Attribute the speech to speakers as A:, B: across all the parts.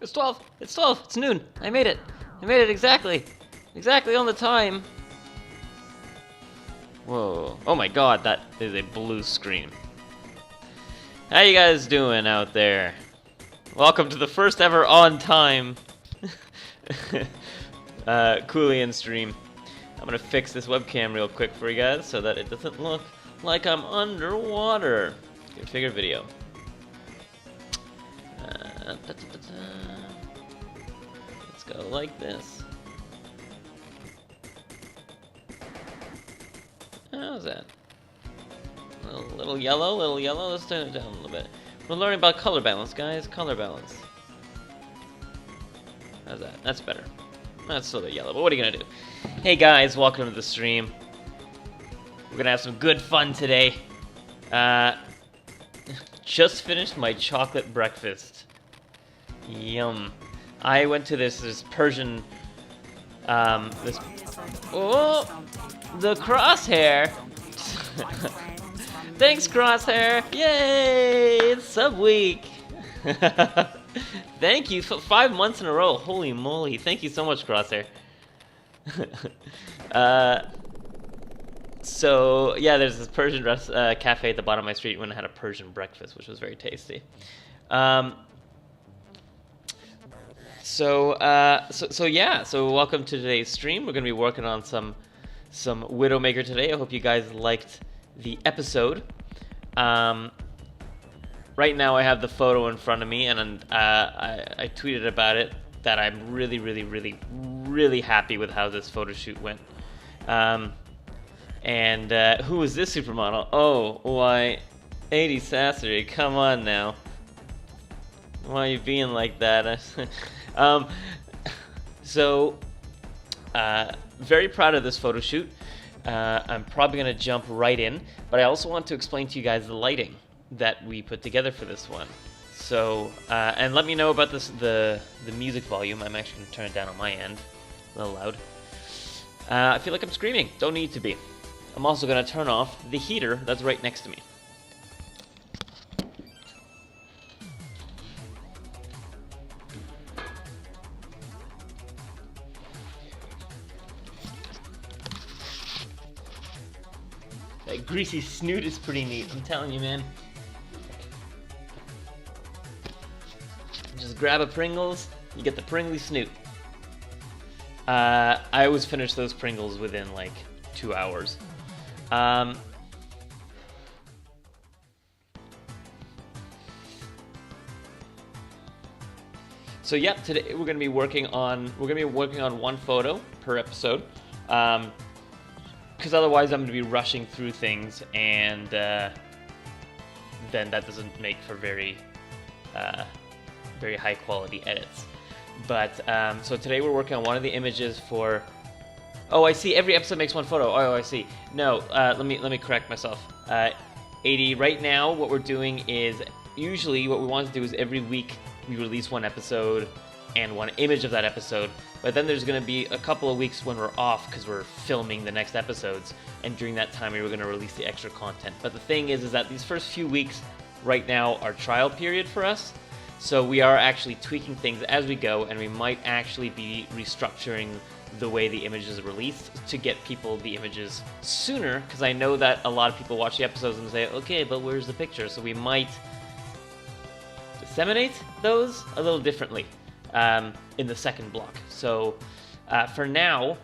A: It's 12. It's 12. It's noon. I made it. I made it exactly. Exactly on the time. Whoa. Oh my god, that is a blue screen. How you guys doing out there? Welcome to the first ever on time Julian stream. I'm gonna fix this webcam real quick for you guys so that it doesn't look like I'm underwater. Configure video. Let's go like this. How's that? A little yellow, little yellow. Let's turn it down a little bit. We're learning about color balance, guys. Color balance. How's that? That's better. That's still a bit yellow, but what are you gonna do? Hey guys, welcome to the stream. We're gonna have some good fun today. Just finished my chocolate breakfast. Yum. I went to this Persian, oh, the crosshair. Thanks, crosshair. Yay, it's sub week. Thank you for 5 months in a row. Holy moly! Thank you so much, crosshair. So yeah, there's this Persian cafe at the bottom of my street when I had a Persian breakfast, which was very tasty. So welcome to today's stream. We're gonna be working on some Widowmaker today. I hope you guys liked the episode. Right now I have the photo in front of me, and I tweeted about it that I'm really happy with how this photo shoot went. Who is this supermodel? Oh, why, 80 Sassery, come on now. Why are you being like that? Very proud of this photo shoot. I'm probably going to jump right in, but I also want to explain to you guys the lighting that we put together for this one. So, and let me know about the music volume. I'm actually going to turn it down on my end, a little loud. I feel like I'm screaming. Don't need to be. I'm also going to turn off the heater that's right next to me. That greasy snoot is pretty neat, I'm telling you, man. Just grab a Pringles, you get the Pringly snoot. I always finish those Pringles within like 2 hours. So yeah, today we're gonna be working on one photo per episode. Because otherwise I'm going to be rushing through things, and then that doesn't make for very high quality edits. But so today we're working on one of the images for. Oh, I see. Every episode makes one photo. Oh, I see. No, let me correct myself. 80. Right now, what we're doing is usually what we want to do is every week we release one episode and one image of that episode. But then there's going to be a couple of weeks when we're off because we're filming the next episodes, and during that time we were going to release the extra content. But the thing is that these first few weeks right now are trial period for us, so we are actually tweaking things as we go, and we might actually be restructuring the way the images are released to get people the images sooner, because I know that a lot of people watch the episodes and say, okay, but where's the picture? So we might disseminate those a little differently in the second block. So for now,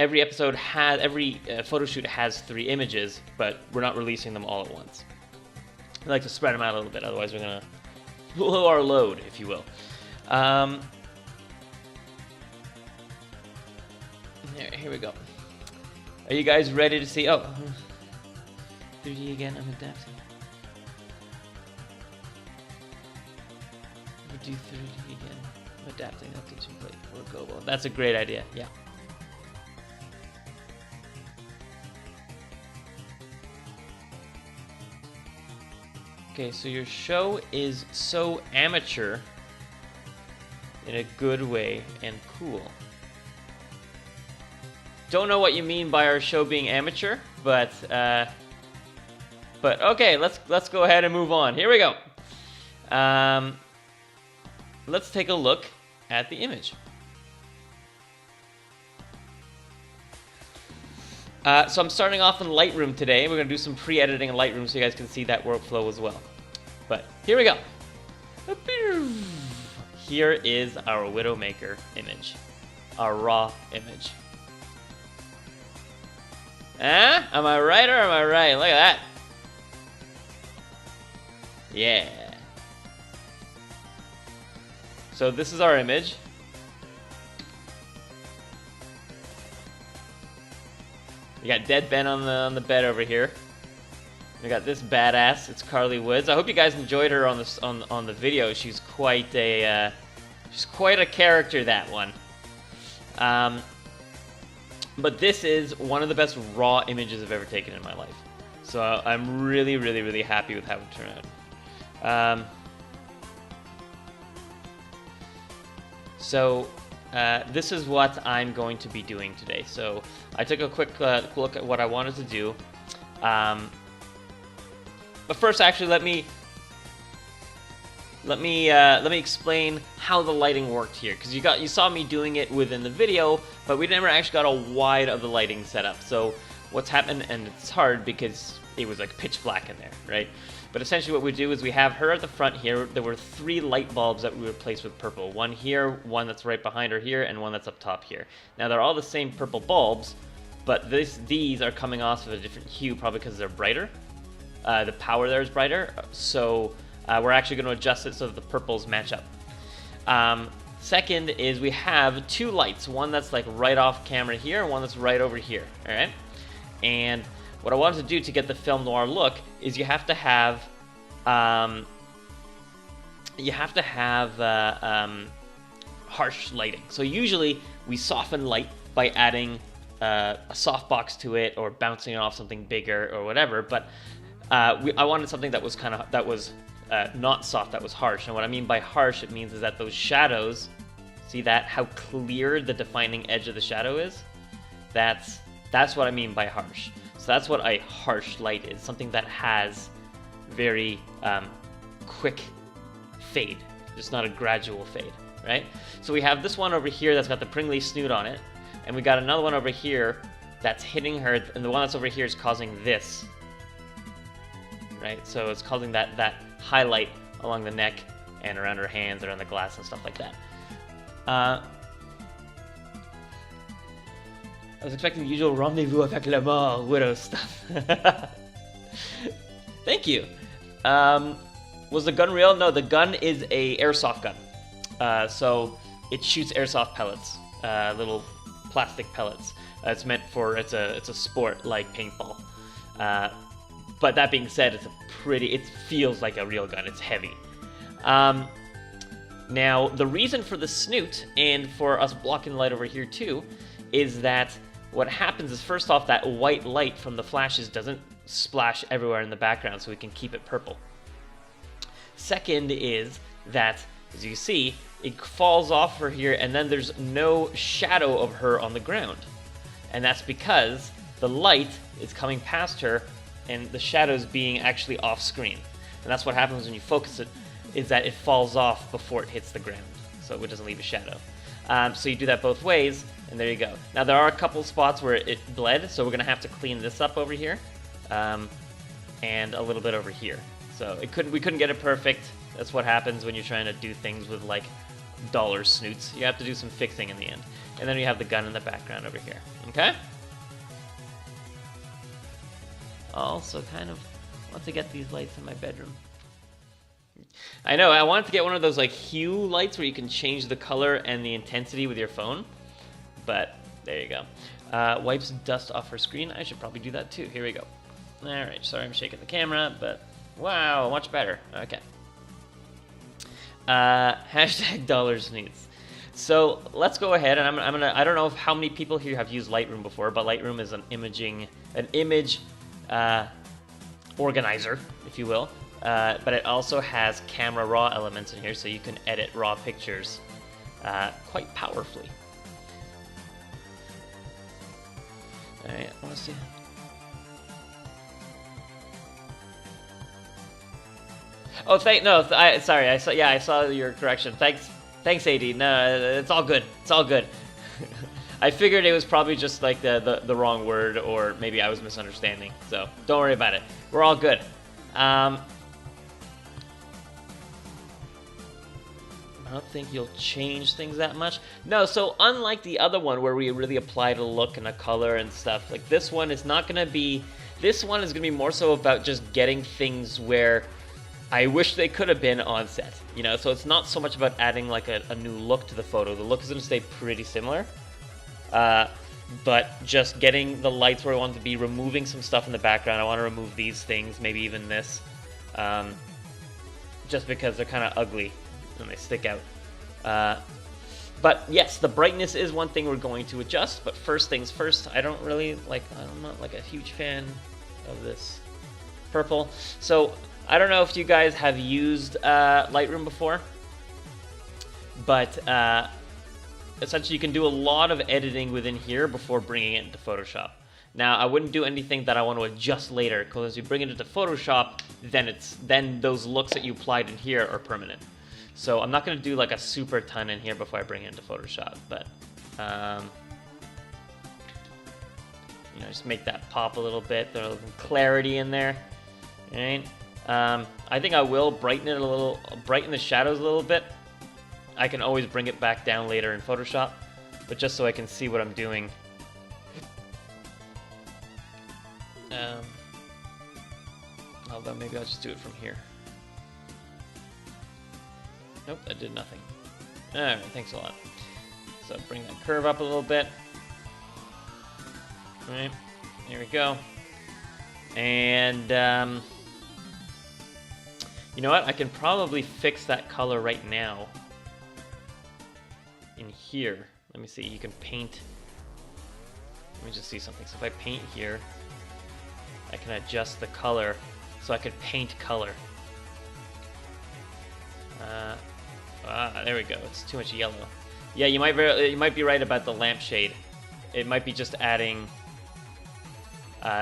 A: every photo shoot has 3 images, but we're not releasing them all at once. I like to spread them out a little bit, otherwise we're gonna blow our load, if you will. Here we go. Are you guys ready to see? Oh, 3D again. I'm adapting. We'll do 3D again. I'm adapting that teaching plate or Gobo. That's a great idea. Yeah. Okay, so your show is so amateur in a good way and cool. Don't know what you mean by our show being amateur, but okay, let's go ahead and move on. Here we go. let's take a look at the image. So I'm starting off in Lightroom today. We're going to do some pre-editing in Lightroom so you guys can see that workflow as well. But here we go. Here is our Widowmaker image, our raw image. Am I right or am I right? Look at that. Yeah. So this is our image. We got dead Ben on the bed over here. We got this badass. It's Karli Woods. I hope you guys enjoyed her on this on the video. She's quite a character, that one. But this is one of the best raw images I've ever taken in my life. So I'm really, really, really happy with how it turned out. This is what I'm going to be doing today. So I took a quick look at what I wanted to do. But first, actually, let me explain how the lighting worked here, because you saw me doing it within the video, but we never actually got a wide of the lighting set up. So what's happened, and it's hard because it was like pitch black in there, right? But essentially what we do is we have her at the front here. There were 3 light bulbs that we replaced with purple. One here, one that's right behind her here, and one that's up top here. Now they're all the same purple bulbs, but these are coming off of a different hue, probably because they're brighter. The power there is brighter, so we're actually going to adjust it so that the purples match up. Second is we have 2 lights, one that's like right off camera here, and one that's right over here, all right? And what I wanted to do to get the film noir look is you have to have harsh lighting. So usually we soften light by adding a softbox to it or bouncing it off something bigger or whatever, but I wanted something that was not soft, that was harsh. And what I mean by harsh, it means is that those shadows, see that, how clear the defining edge of the shadow is? That's what I mean by harsh. So that's what a harsh light is, something that has very quick fade, just not a gradual fade, right? So we have this one over here that's got the pringly snoot on it, and we got another one over here that's hitting her, and the one that's over here is causing this, right? So it's causing that highlight along the neck and around her hands, around the glass and stuff like that. I was expecting the usual rendezvous avec la mort widow stuff. Thank you. Was the gun real? No, the gun is a airsoft gun. So it shoots airsoft pellets, little plastic pellets. It's meant for it's a sport like paintball. But that being said, it feels like a real gun. It's heavy. Now the reason for the snoot and for us blocking the light over here too is that what happens is, first off, that white light from the flashes doesn't splash everywhere in the background, so we can keep it purple. Second is that, as you see, it falls off her here, and then there's no shadow of her on the ground. And that's because the light is coming past her, and the shadow's being actually off screen. And that's what happens when you focus it, is that it falls off before it hits the ground, so it doesn't leave a shadow. So you do that both ways, and there you go. Now there are a couple spots where it bled, so we're gonna have to clean this up over here, and a little bit over here. So we couldn't get it perfect. That's what happens when you're trying to do things with like dollar snoots. You have to do some fixing in the end. And then you have the gun in the background over here. Okay? Also kind of want to get these lights in my bedroom. I know, I wanted to get one of those like hue lights where you can change the color and the intensity with your phone, but there you go. Wipes dust off her screen. I should probably do that too. Here we go. All right, sorry I'm shaking the camera, but wow, much better. Okay. Hashtag dollars needs. So let's go ahead, and I'm gonna. I don't know how many people here have used Lightroom before, but Lightroom is an image organizer, if you will. But it also has camera raw elements in here, so you can edit raw pictures quite powerfully. All right, I want to see. Oh, sorry. I saw your correction. Thanks Thanks, AD. No, it's all good. It's all good. I figured it was probably just like the wrong word, or maybe I was misunderstanding. So don't worry about it. We're all good. I don't think you'll change things that much. No, so unlike the other one where we really applied a look and a color and stuff, like this one is not going to be... This one is going to be more so about just getting things where I wish they could have been on set. You know, so it's not so much about adding like a new look to the photo. The look is going to stay pretty similar. But just getting the lights where I want to be, removing some stuff in the background. I want to remove these things, maybe even this. Just because they're kind of ugly and they stick out. But yes, the brightness is one thing we're going to adjust, but first things first, I'm not like a huge fan of this purple. So I don't know if you guys have used Lightroom before, but essentially you can do a lot of editing within here before bringing it into Photoshop. Now, I wouldn't do anything that I want to adjust later, because as you bring it into Photoshop, then those looks that you applied in here are permanent. So I'm not going to do like a super ton in here before I bring it into Photoshop, but you know, just make that pop a little bit. There's a little clarity in there, right? I think I will brighten it a little, brighten the shadows a little bit. I can always bring it back down later in Photoshop, but just so I can see what I'm doing. Although maybe I'll just do it from here. Nope, that did nothing. Alright, thanks a lot. So bring that curve up a little bit. Alright, here we go. And, you know what? I can probably fix that color right now. In here. Let me see, you can paint. Let me just see something. So if I paint here, I can adjust the color so I could paint color. There we go. It's too much yellow. Yeah, you might be right about the lampshade. It might be just adding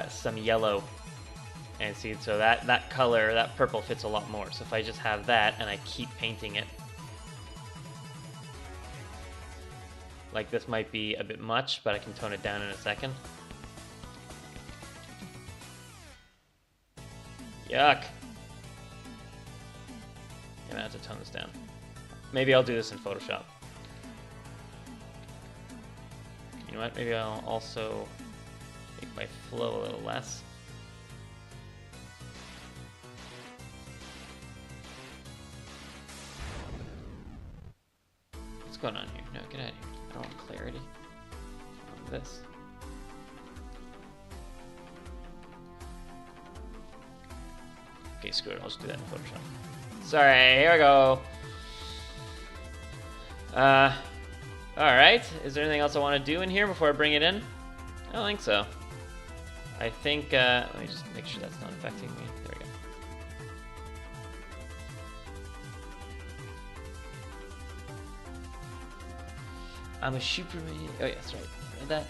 A: some yellow, and see, so that color, that purple fits a lot more. So if I just have that and I keep painting it, like this might be a bit much, but I can tone it down in a second. Yuck. I'm gonna have to tone this down. Maybe I'll do this in Photoshop. You know what? Maybe I'll also make my flow a little less. What's going on here? No, get out of here. I don't want clarity. I want this. Okay, screw it. I'll just do that in Photoshop. Sorry, here we go. Alright. Is there anything else I want to do in here before I bring it in? I don't think so. I think, let me just make sure that's not affecting me. There we go. I'm a Superman. Oh, yeah, that's right.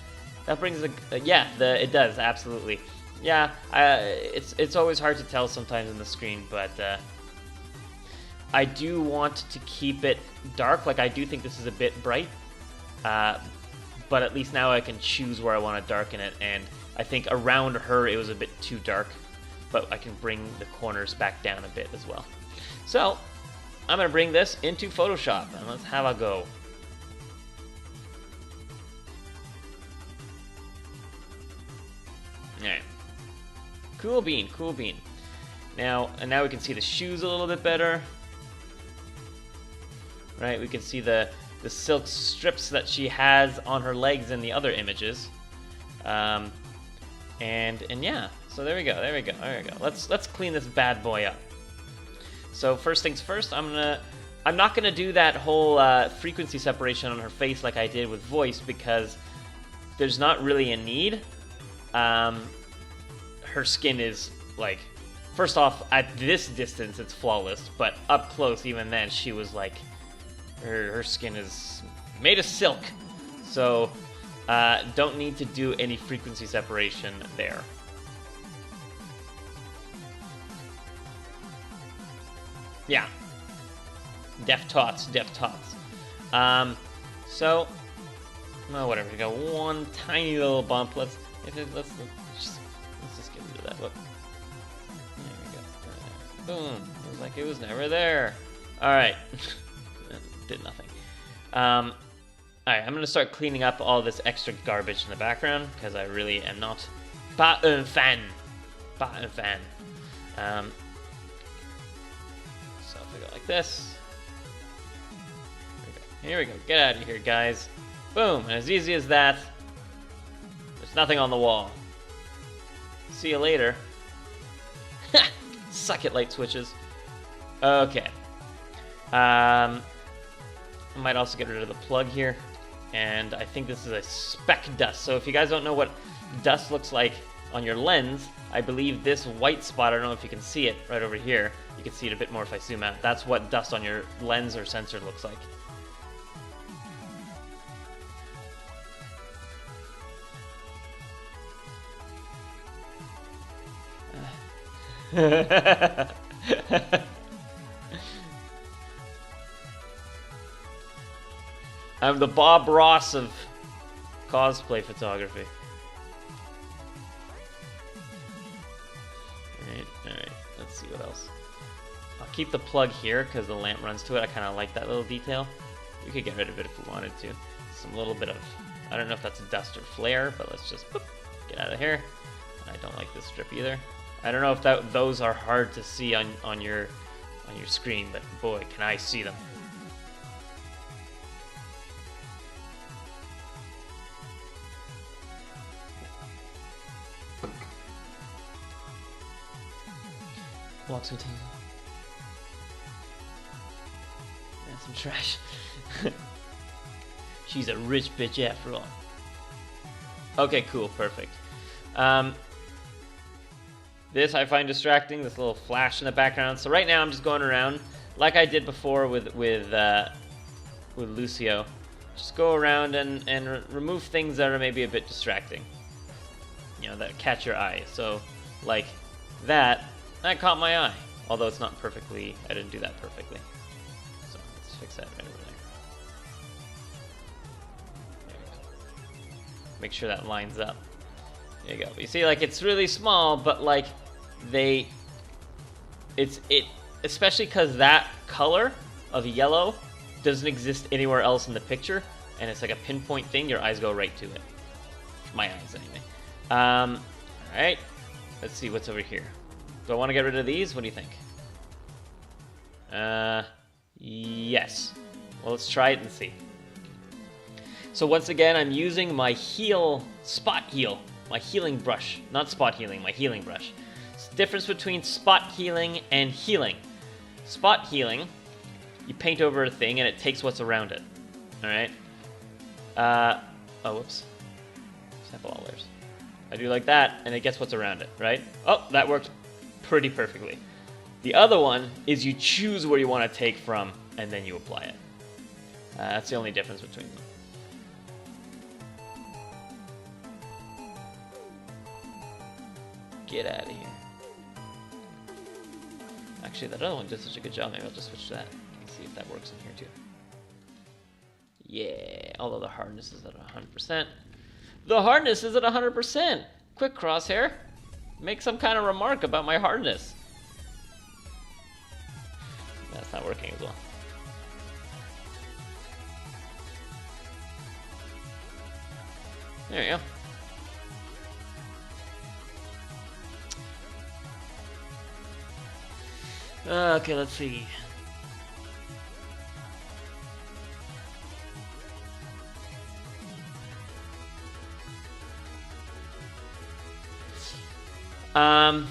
A: That brings the, yeah, it does, absolutely. Yeah, it's always hard to tell sometimes on the screen, but I do want to keep it dark. Like, I do think this is a bit bright, but at least now I can choose where I want to darken it, and I think around her it was a bit too dark, but I can bring the corners back down a bit as well. So, I'm going to bring this into Photoshop, and let's have a go. Alright. Cool bean, cool bean. Now we can see the shoes a little bit better. Right, we can see the silk strips that she has on her legs in the other images. And yeah, so there we go. Let's clean this bad boy up. So first things first, I'm not gonna do that whole frequency separation on her face like I did with Voice, because there's not really a need. Her skin is, like, first off, at this distance it's flawless, but up close, even then, she was like, her skin is made of silk. So don't need to do any frequency separation there. Yeah, def tots. So, well, whatever. We got one tiny little bump. Let's just get rid of that. Whoop. There we go. Boom. It was like it was never there. All right. Did nothing. All right. I'm gonna start cleaning up all this extra garbage in the background because I really am not a fan. So if we go like this. Here we go. Get out of here, guys. Boom. And as easy as that, there's nothing on the wall. See you later. Suck it, light switches. Okay. I might also get rid of the plug here. And I think this is a speck dust. So if you guys don't know what dust looks like on your lens, I believe this white spot, I don't know if you can see it right over here. You can see it a bit more if I zoom out. That's what dust on your lens or sensor looks like. I'm the Bob Ross of cosplay photography. Alright, let's see what else. I'll keep the plug here because the lamp runs to it. I kind of like that little detail. We could get rid of it if we wanted to. Some little bit of, I don't know if that's dust or flare, but let's just get out of here. And I don't like this strip either. I don't know if those are hard to see on your screen, but boy, can I see them. Walks with him. That's some trash. She's a rich bitch after all. Okay, cool, perfect. This I find distracting, this little flash in the background. So right now I'm just going around like I did before with Lúcio. Just go around and remove things that are maybe a bit distracting. You know, that catch your eye. So like that caught my eye. Although it's not perfectly, I didn't do that perfectly. So let's fix that right over there. There we go. Make sure that lines up. There you go. You see, like, it's really small, but like especially because that color of yellow doesn't exist anywhere else in the picture, and it's like a pinpoint thing. Your eyes go right to it. My eyes, anyway. All right. Let's see what's over here. Do I want to get rid of these? What do you think? Yes. Well, let's try it and see. So once again, I'm using my spot heal. My healing brush, not spot healing, my healing brush. It's the difference between spot healing and healing. Spot healing, you paint over a thing and it takes what's around it. Alright? Oh, whoops. Sample all layers. I do like that and it gets what's around it, right? Oh, that worked pretty perfectly. The other one is you choose where you want to take from and then you apply it. That's the only difference between them. Get out of here. Actually, that other one did such a good job. Maybe I'll just switch to that. You can see if that works in here too. Yeah, although the hardness is at 100%. The hardness is at 100%. Quick, Crosshair. Make some kind of remark about my hardness. That's not working as well. There you go. Okay, let's see. Am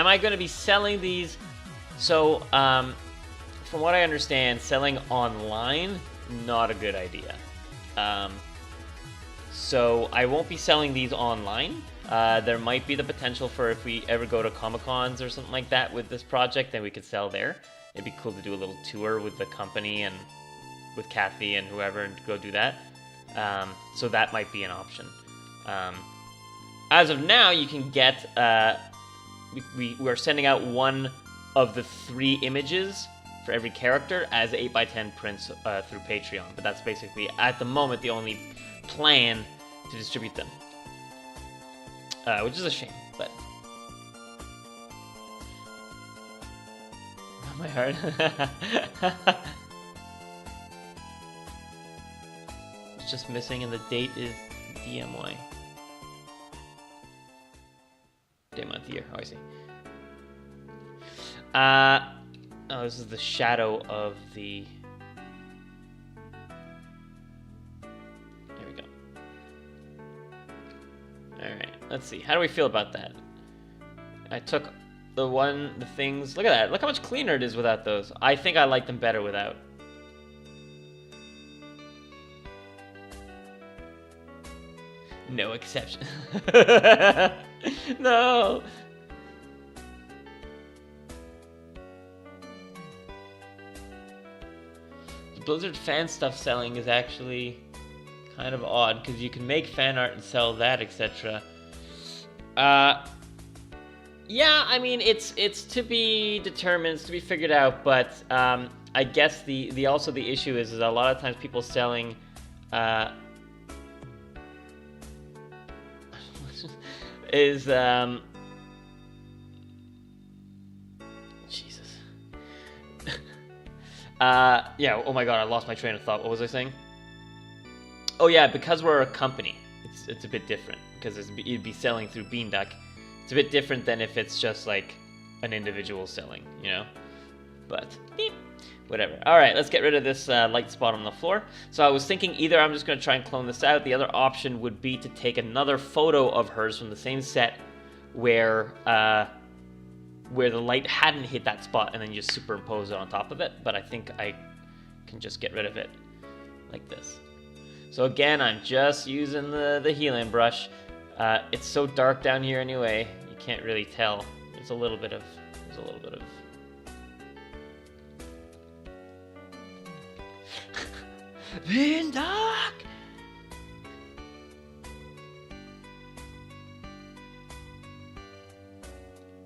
A: I going to be selling these? So, from what I understand, selling online, not a good idea. So I won't be selling these online. There might be the potential for if we ever go to Comic-Cons or something like that with this project, then we could sell there. It'd be cool to do a little tour with the company and with Cathy and whoever and go do that. So that might be an option. As of now, you can get... we're sending out one of the 3 images for every character as 8x10 prints through Patreon. But that's basically, at the moment, the only plan to distribute them. Which is a shame, but... Not my heart. It's just missing and the date is DMY. Day, month, year. Oh, I see. Oh, this is the shadow of the... There we go. Alright, let's see. How do we feel about that? I took the things... Look at that. Look how much cleaner it is without those. I think I like them better without. No exception. No! Blizzard fan stuff selling is actually kind of odd, because you can make fan art and sell that, etc. Yeah, I mean, it's to be determined, it's to be figured out, but I guess the also the issue is a lot of times people selling is Jesus. Yeah, oh my god, I lost my train of thought. What was I saying? Oh yeah, because we're a company, it's a bit different, because you'd be selling through Beanduck. It's a bit different than if it's just like an individual selling, you know? But, beep, whatever. Alright, let's get rid of this light spot on the floor. So I was thinking either I'm just going to try and clone this out. The other option would be to take another photo of hers from the same set where the light hadn't hit that spot and then just superimpose it on top of it. But I think I can just get rid of it like this. So again, I'm just using the healing brush. It's so dark down here anyway, you can't really tell. There's a little bit of... Beanduck!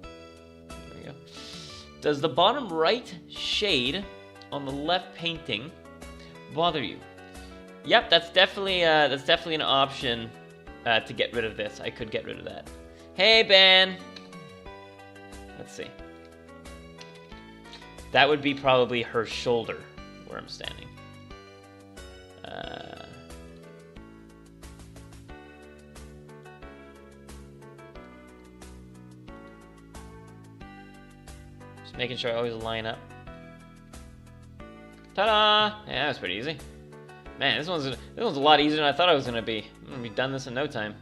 A: There we go. Does the bottom right shade on the left painting bother you? Yep, that's definitely an option to get rid of this. I could get rid of that. Hey, Ben! Let's see. That would be probably her shoulder where I'm standing. Just making sure I always line up. Ta-da! Yeah, that was pretty easy. Man, this one's a lot easier than I thought it was gonna be. I'm gonna be done this in no time.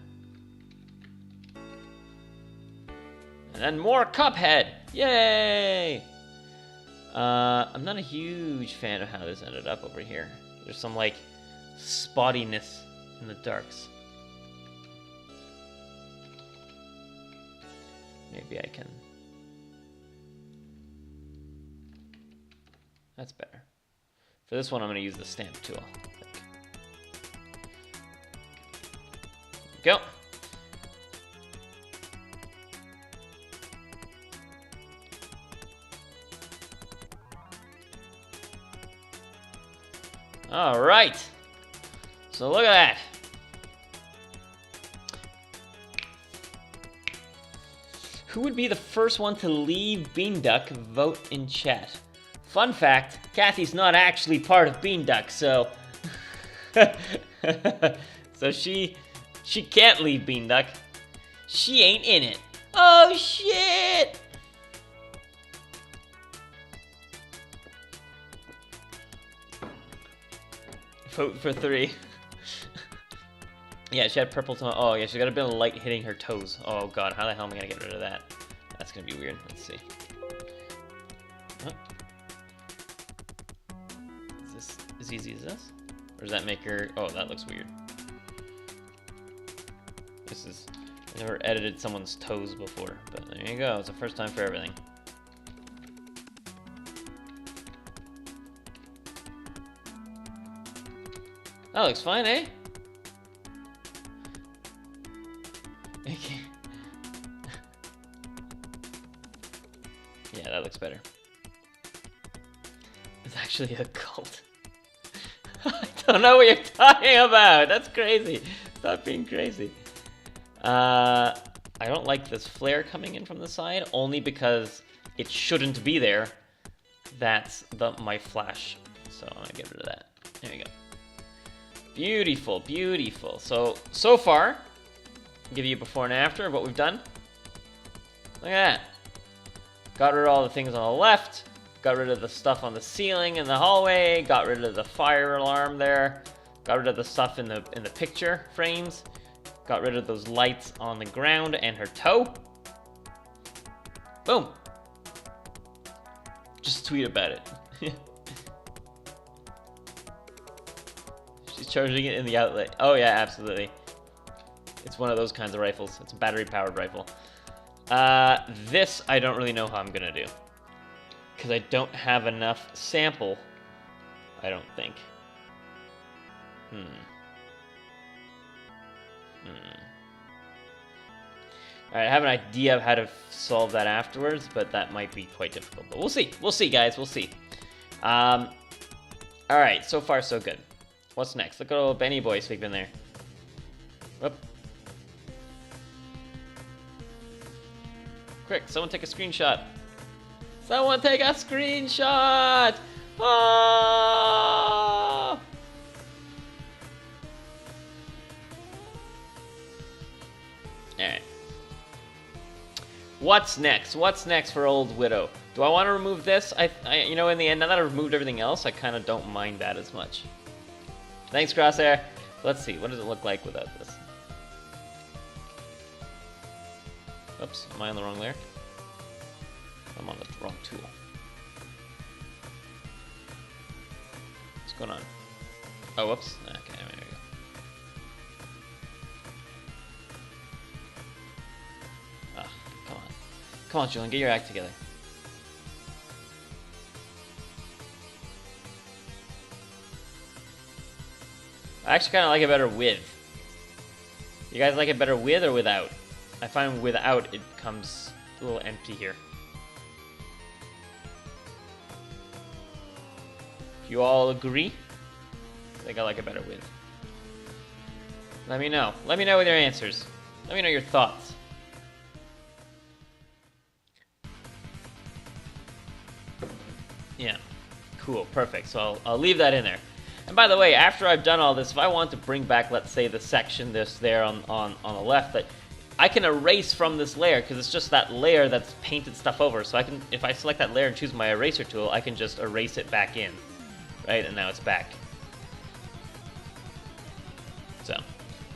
A: And then more Cuphead! Yay! I'm not a huge fan of how this ended up over here. There's some like spottiness in the darks. Maybe I can. That's better. For this one, I'm gonna use the stamp tool. Go. All right. So look at that. Who would be the first one to leave Beanduck? Vote in chat. Fun fact, Cathy's not actually part of Beanduck, so so she can't leave Beanduck. She ain't in it. Oh shit! Vote for 3. Yeah, she had purple tone. Oh yeah, she's got a bit of light hitting her toes. Oh god, how the hell am I gonna get rid of that? That's gonna be weird. Let's see. Huh? Is this as easy as this? Or does that make her... Oh, that looks weird. This is... I've never edited someone's toes before, but there you go. It's the first time for everything. That looks fine, eh? Okay. Yeah, that looks better. is actually a cult. I don't know what you're talking about. That's crazy. Stop being crazy. I don't like this flare coming in from the side, only because it shouldn't be there. That's my flash. So I'm gonna get rid of that. There we go. Beautiful, beautiful. So far, I'll give you a before and after of what we've done. Look at that. Got rid of all the things on the left. Got rid of the stuff on the ceiling in the hallway. Got rid of the fire alarm there. Got rid of the stuff in the picture frames. Got rid of those lights on the ground and her toe. Boom. Just tweet about it. She's charging it in the outlet. Oh yeah, absolutely. It's one of those kinds of rifles. It's a battery-powered rifle. This I don't really know how I'm gonna do, because I don't have enough sample. I don't think. Alright, I have an idea of how to solve that afterwards, but that might be quite difficult. But we'll see. We'll see, guys. We'll see. Alright, so far so good. What's next? Look at old Benny boy sleeping there. Whoop. Quick, someone take a screenshot. Someone take a screenshot! Oh! Alright. What's next? What's next for old Widow? Do I want to remove this? You know, in the end, now that I've removed everything else, I kind of don't mind that as much. Thanks, Crosshair. Let's see, what does it look like without this? Oops, am I on the wrong layer? I'm on the wrong tool. What's going on? Oh, whoops. Okay, there we go. Ah, come on. Come on, Julian, get your act together. I actually kind of like it better with. You guys like it better with or without? I find without it comes a little empty here. You all agree? I think I like it better with. Let me know. Let me know with your answers. Let me know your thoughts. Yeah. Cool. Perfect. So I'll leave that in there. And by the way, after I've done all this, if I want to bring back, let's say, the section there on the left, that I can erase from this layer, because it's just that layer that's painted stuff over. So I can, if I select that layer and choose my eraser tool, I can just erase it back in. Right? And now it's back. So,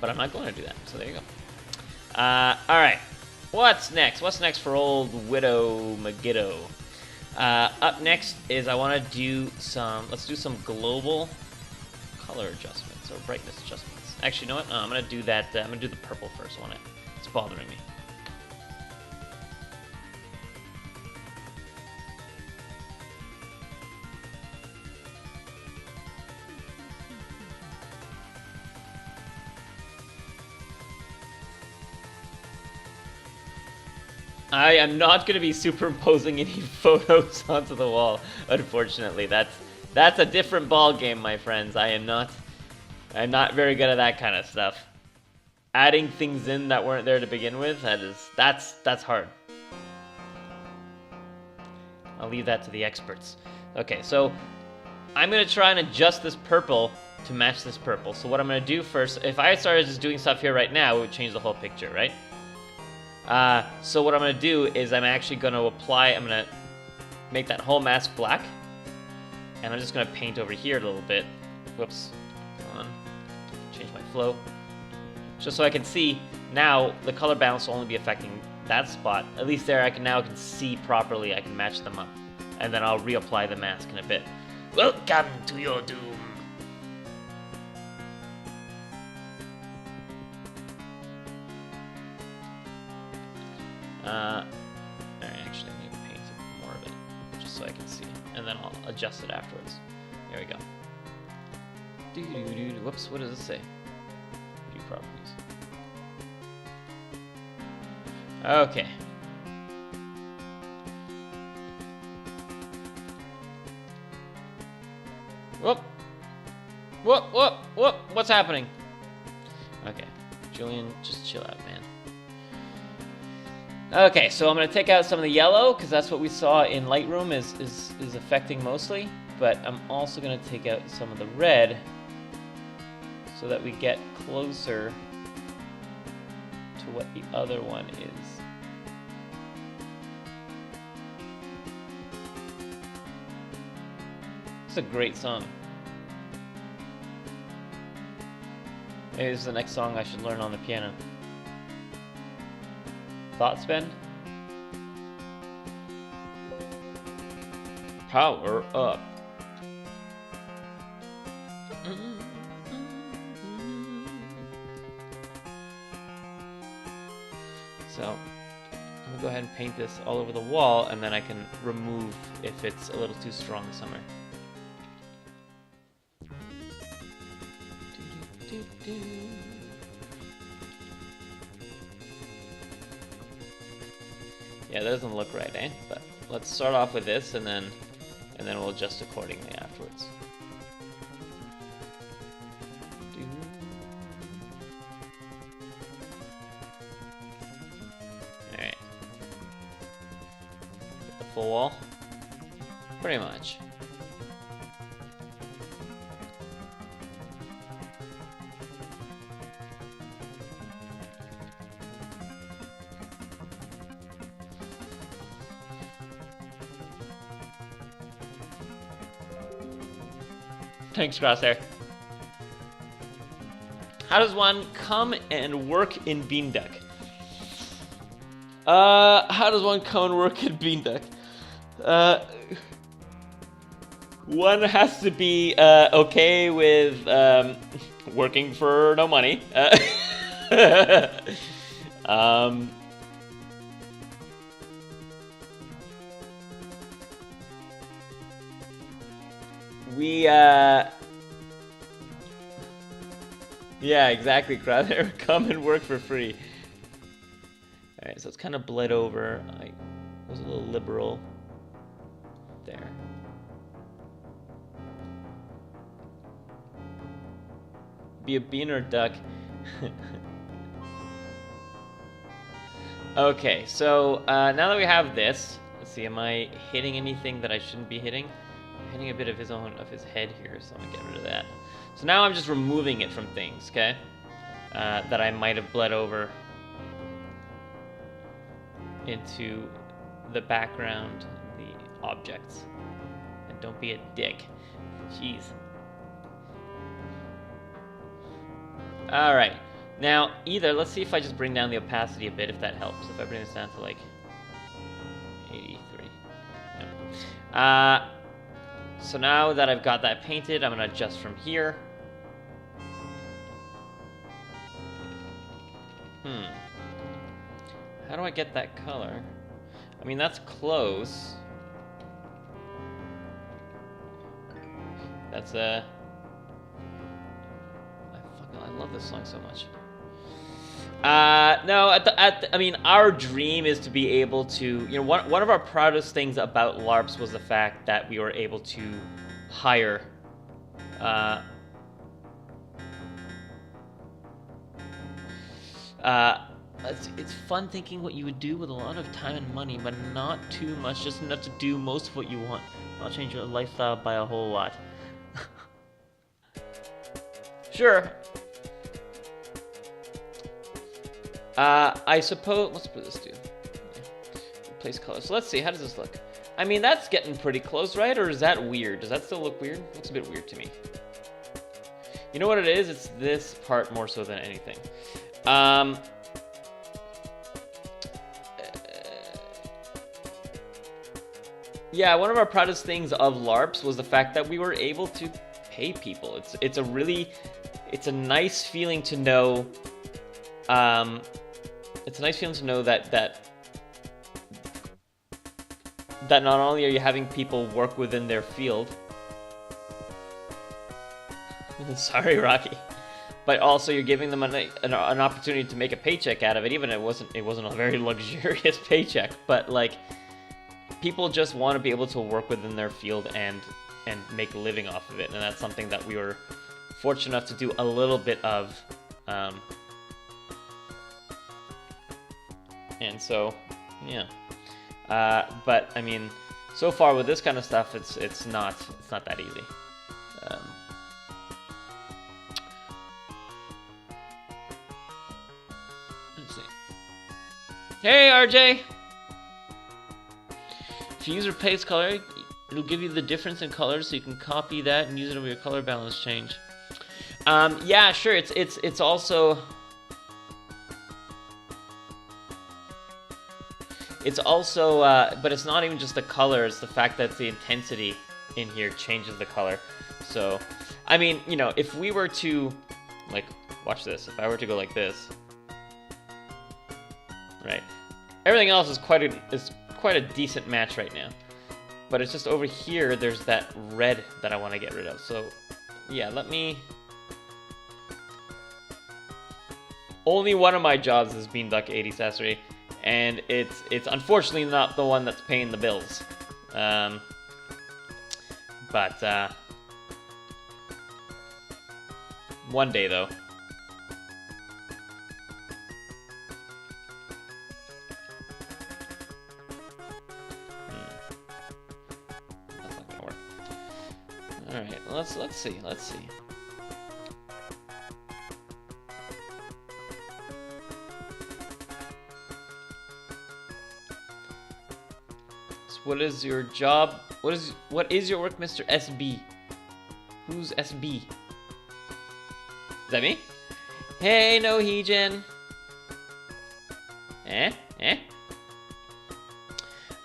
A: but I'm not going to do that. So there you go. Alright. What's next? What's next for old Widowmaker? Up next is I want to do some, let's do some global color adjustments or brightness adjustments. Actually, you know what? No, I'm going to do that. I'm going to do the purple first. It's bothering me. I am not going to be superimposing any photos onto the wall, unfortunately. That's a different ball game, my friends. I'm not very good at that kind of stuff. Adding things in that weren't there to begin with, that's hard. I'll leave that to the experts. Okay, so I'm going to try and adjust this purple to match this purple. So what I'm going to do first, if I started just doing stuff here right now, it would change the whole picture, right? So what I'm going to do is I'm actually going to I'm going to make that whole mask black. And I'm just going to paint over here a little bit. Whoops. Come on. Change my flow. Just so I can see now the color balance will only be affecting that spot. At least there I can see properly. I can match them up. And then I'll reapply the mask in a bit. Welcome to your doom. Alright, actually I'm going to paint more of it, just so I can see. And then I'll adjust it afterwards. There we go. Whoops, what does this say? View properties. Okay. Whoop, whoop, whoop. What's happening? Okay, Julian, just chill out, man. Okay, so I'm gonna take out some of the yellow because that's what we saw in Lightroom is affecting mostly. But I'm also gonna take out some of the red so that we get closer to what the other one is. It's a great song. Maybe this is the next song I should learn on the piano. Thoughts, Ben? Power up. So, I'm gonna go ahead and paint this all over the wall, and then I can remove if it's a little too strong somewhere. Yeah, that doesn't look right, eh? But let's start off with this, and then we'll adjust accordingly afterwards. Alright. Get the full wall. Pretty much. Thanks, Crosshair. How does one come and work in Beanduck? How does one come and work in Beanduck? One has to be okay with working for no money. Yeah, exactly, Crowther. Come and work for free. Alright, so it's kind of bled over. I was a little liberal there. Be a bean or a duck? Okay, so now that we have this, let's see, am I hitting anything that I shouldn't be hitting? I'm hitting a bit of his head here, so I'm gonna get rid of that. So now I'm just removing it from things, okay? That I might have bled over into the background, the objects. And don't be a dick. Jeez. Alright. Now, let's see if I just bring down the opacity a bit, if that helps. If I bring this down to like 83. No. So now that I've got that painted, I'm gonna adjust from here. How do I get that color? I mean, that's close. That's I love this song so much. No, I mean, our dream is to be able to, you know, one of our proudest things about LARPs was the fact that we were able to hire, it's fun thinking what you would do with a lot of time and money, but not too much, just enough to do most of what you want, not change your lifestyle by a whole lot. Sure. I suppose, let's put this to replace color. So let's see, how does this look? I mean, that's getting pretty close, right? Or is that weird? Does that still look weird? Looks a bit weird to me. You know what it is? It's this part more so than anything. Yeah, one of our proudest things of LARPs was the fact that we were able to pay people. It's a nice feeling to know. It's a nice feeling to know that not only are you having people work within their field. Sorry, Rocky. But also you're giving them an opportunity to make a paycheck out of it, even if it wasn't a very luxurious paycheck. But like, people just want to be able to work within their field and make a living off of it, and that's something that we were fortunate enough to do a little bit of. And so, yeah. But I mean, so far with this kind of stuff, it's not that easy. Let's see. Hey, RJ. If you use your paste color, it'll give you the difference in colors, so you can copy that and use it over your color balance change. Yeah, sure. It's also. It's also, but it's not even just the color, it's the fact that the intensity in here changes the color. So, I mean, you know, if we were to, like, watch this, if I were to go like this, right, everything else is quite a decent match right now. But it's just over here, there's that red that I want to get rid of. So, yeah, let me... Only one of my jobs is Beanduck 8 accessory. And it's unfortunately not the one that's paying the bills. But one day though. That's not gonna work. All right, let's see. What is your job? What is your work, Mr. SB? Who's SB? Is that me? Hey, no Heejin. Alright,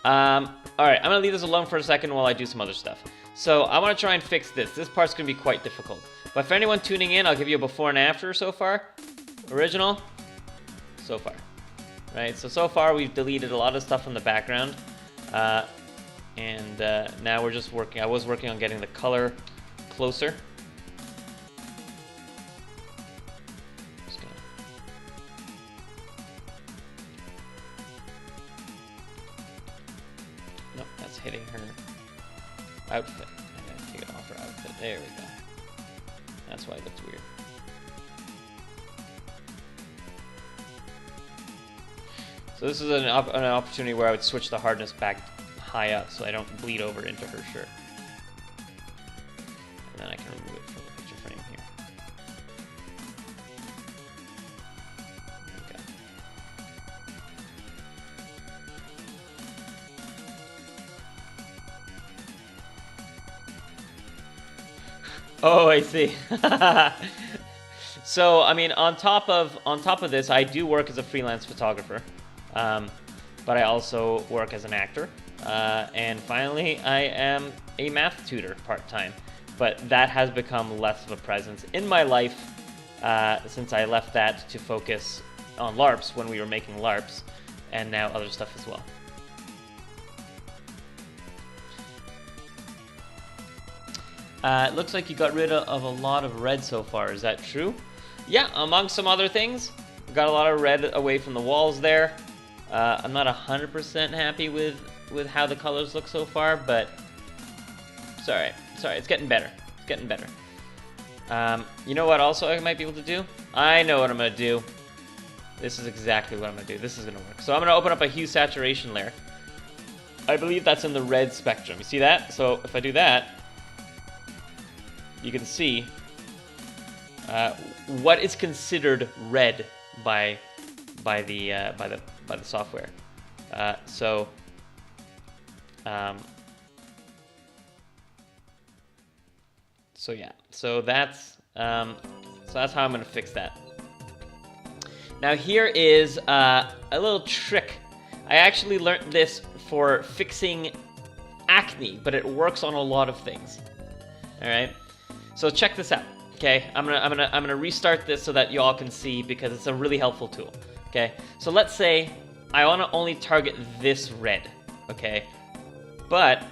A: I'm gonna leave this alone for a second while I do some other stuff. So I wanna try and fix this. This part's gonna be quite difficult. But for anyone tuning in, I'll give you a before and after so far. Original. So far. Right, so far we've deleted a lot of stuff from the background. And now we're just working. I was working on getting the color closer. Just gonna... Nope, that's hitting her outfit. I gotta take it off her outfit. There we go. That's why it looks weird. So this is an opportunity where I would switch the hardness back high up so I don't bleed over into her shirt. And then I can remove it from the picture frame here. There we go. Oh, I see. So, I mean, on top of this, I do work as a freelance photographer. But I also work as an actor. And finally, I am a math tutor part-time. But that has become less of a presence in my life since I left that to focus on LARPs when we were making LARPs, and now other stuff as well. It looks like you got rid of a lot of red so far. Is that true? Yeah, among some other things. Got a lot of red away from the walls there. I'm not 100% happy with how the colors look so far, but it's alright. It's alright. It's getting better. It's getting better. You know what also I might be able to do? I know what I'm going to do. This is exactly what I'm going to do. This is going to work. So I'm going to open up a hue saturation layer. I believe that's in the red spectrum. You see that? So if I do that, you can see what is considered red by the software. So yeah. So that's how I'm gonna fix that. Now here is a little trick. I actually learned this for fixing acne, but it works on a lot of things. All right. So check this out. Okay, I'm gonna restart this so that you all can see, because it's a really helpful tool. Okay, so let's say I want to only target this red. Okay, but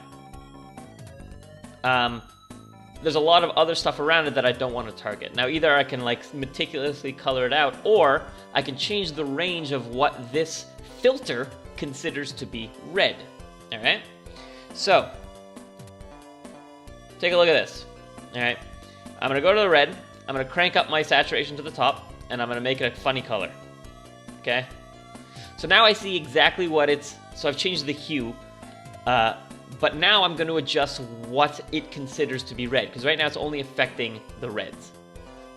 A: there's a lot of other stuff around it that I don't want to target. Now either I can like meticulously color it out, or I can change the range of what this filter considers to be red. All right, so take a look at this. All right. I'm going to go to the red, I'm going to crank up my saturation to the top, and I'm going to make it a funny color. Okay? So now I see exactly what it's... So I've changed the hue, but now I'm going to adjust what it considers to be red, because right now it's only affecting the reds.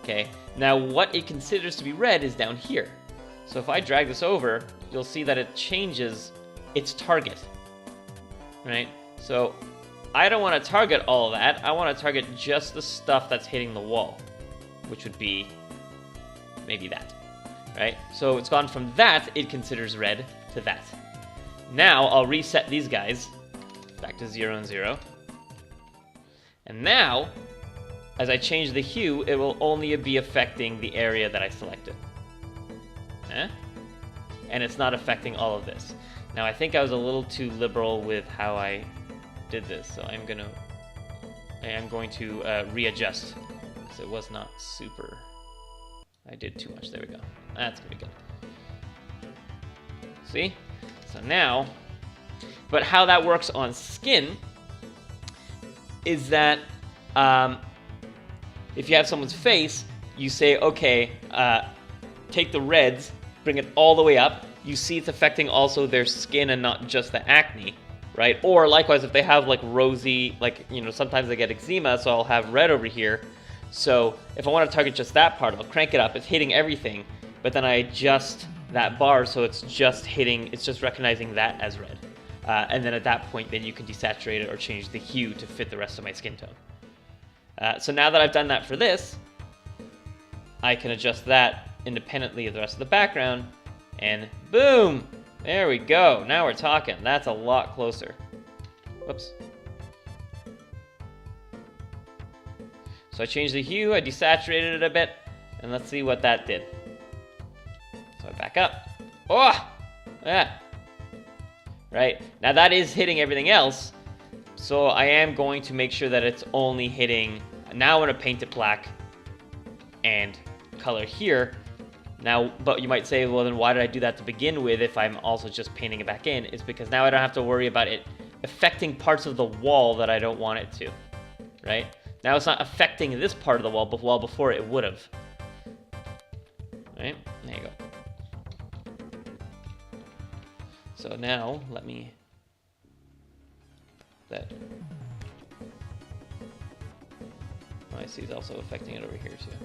A: Okay? Now what it considers to be red is down here. So if I drag this over, you'll see that it changes its target. Right? So I don't want to target all of that. I want to target just the stuff that's hitting the wall, which would be maybe that. Right? So it's gone from that, it considers red, to that. Now I'll reset these guys back to 0 and 0. And now, as I change the hue, it will only be affecting the area that I selected. And it's not affecting all of this. Now I think I was a little too liberal with how I did this, so I am going to readjust, because it was not super. I did too much. There we go. That's gonna be good. See? So now, but how that works on skin is that if you have someone's face, you say, okay, take the reds, bring it all the way up. You see it's affecting also their skin and not just the acne, right? Or likewise, if they have like rosy, like, you know, sometimes they get eczema, so I'll have red over here. So if I want to target just that part, I'll crank it up. It's hitting everything, but then I adjust that bar so it's just hitting, it's just recognizing that as red. And then at that point, then you can desaturate it or change the hue to fit the rest of my skin tone. So now that I've done that for this, I can adjust that independently of the rest of the background, and boom! There we go. Now we're talking. That's a lot closer. Whoops. So I changed the hue, I desaturated it a bit, and let's see what that did. So I back up. Oh! Yeah. Right. Now that is hitting everything else, so I am going to make sure that it's only hitting... Now I'm going to paint it black and color here. Now, but you might say, well, then why did I do that to begin with if I'm also just painting it back in? It's because now I don't have to worry about it affecting parts of the wall that I don't want it to, right? Now it's not affecting this part of the wall, but while before it would have. Right? There you go. So now, let me... That... Oh, I see it's also affecting it over here too.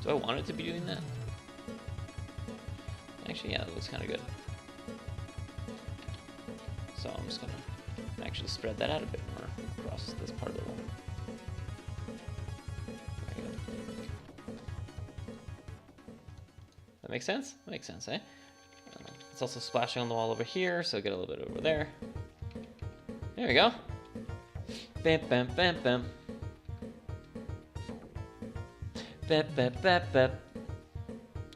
A: Do I want it to be doing that? Actually, yeah, that looks kind of good. So I'm just gonna actually spread that out a bit more across this part of the wall. There you go. That makes sense? That makes sense, eh? It's also splashing on the wall over here, so get a little bit over there. There we go. Bam, bam, bam, bam. Bam, bam, bam, bam.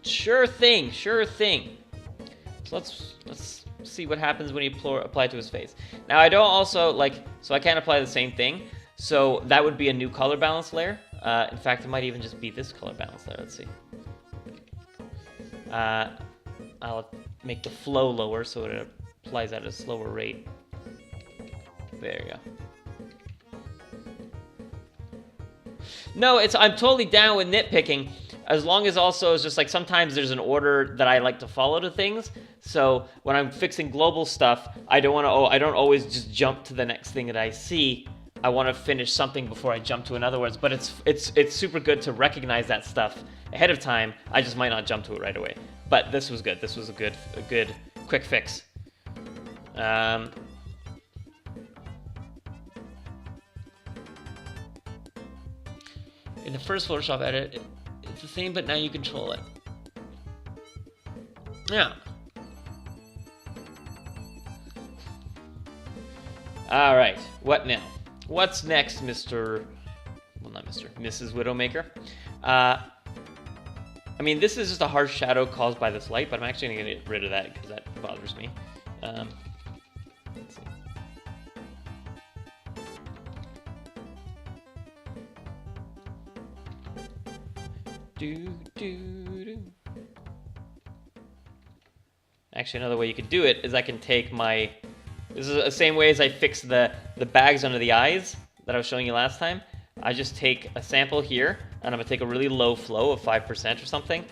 A: Sure thing, sure thing. So let's see what happens when you apply it to his face. Now I don't also so I can't apply the same thing. So that would be a new color balance layer. In fact, it might even just be this color balance layer. Let's see. I'll make the flow lower so it applies at a slower rate. There you go. No, I'm totally down with nitpicking, as long as also it's just like sometimes there's an order that I like to follow to things. So when I'm fixing global stuff, I don't always just jump to the next thing that I see. I want to finish something before I jump to another words. But it's super good to recognize that stuff ahead of time. I just might not jump to it right away. But this was good. This was a good quick fix. In the first Photoshop edit, it's the same, but now you control it. Yeah. All right. What now? What's next, Mr. Well, not Mr. Mrs. Widowmaker? I mean, this is just a harsh shadow caused by this light, but I'm actually going to get rid of that because that bothers me. Let's see. Actually, another way you could do it is I can take my... This is the same way as I fixed the bags under the eyes that I was showing you last time. I just take a sample here, and I'm gonna take a really low flow of 5% or something,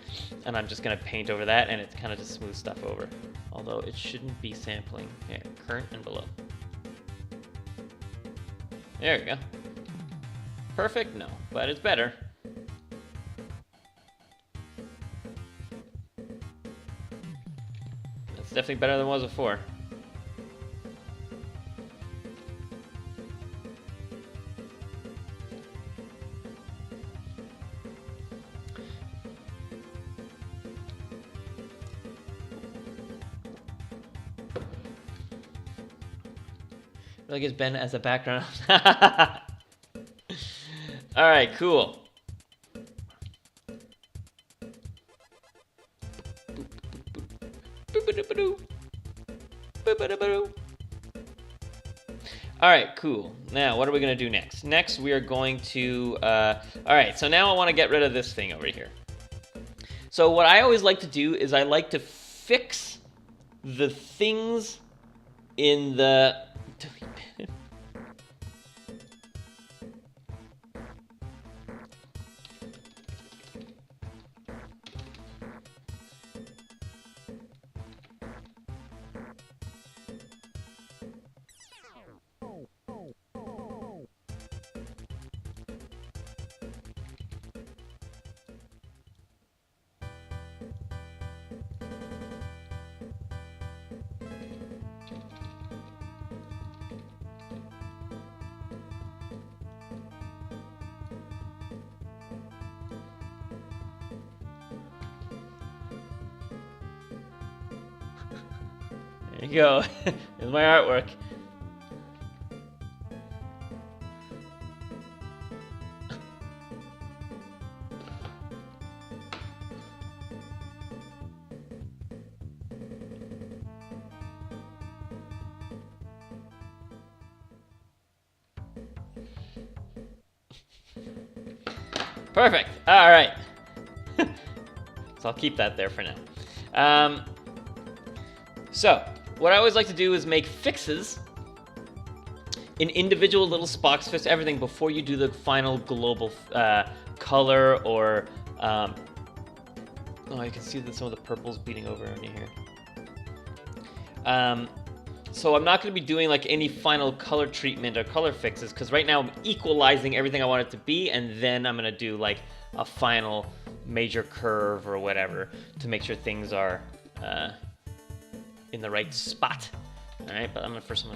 A: and I'm just gonna paint over that, and it kind of just smooths stuff over. Although it shouldn't be sampling. Here, current and below. There we go. Perfect? No, but it's better. It's definitely better than it was before. Like it's Ben as a background. All right, cool. All right, cool. Now, what are we gonna do next? Next, we are going to, all right, so now I wanna get rid of this thing over here. So what I always like to do is I like to fix the things in the, there you go. Here's my artwork. Perfect. All right. So I'll keep that there for now. So what I always like to do is make fixes in individual little spots, fix everything before you do the final global color or... oh, you can see that some of the purple's bleeding over in here. So I'm not going to be doing like any final color treatment or color fixes, because right now I'm equalizing everything I want it to be, and then I'm going to do like a final major curve or whatever to make sure things are in the right spot. All right, but I'm gonna first.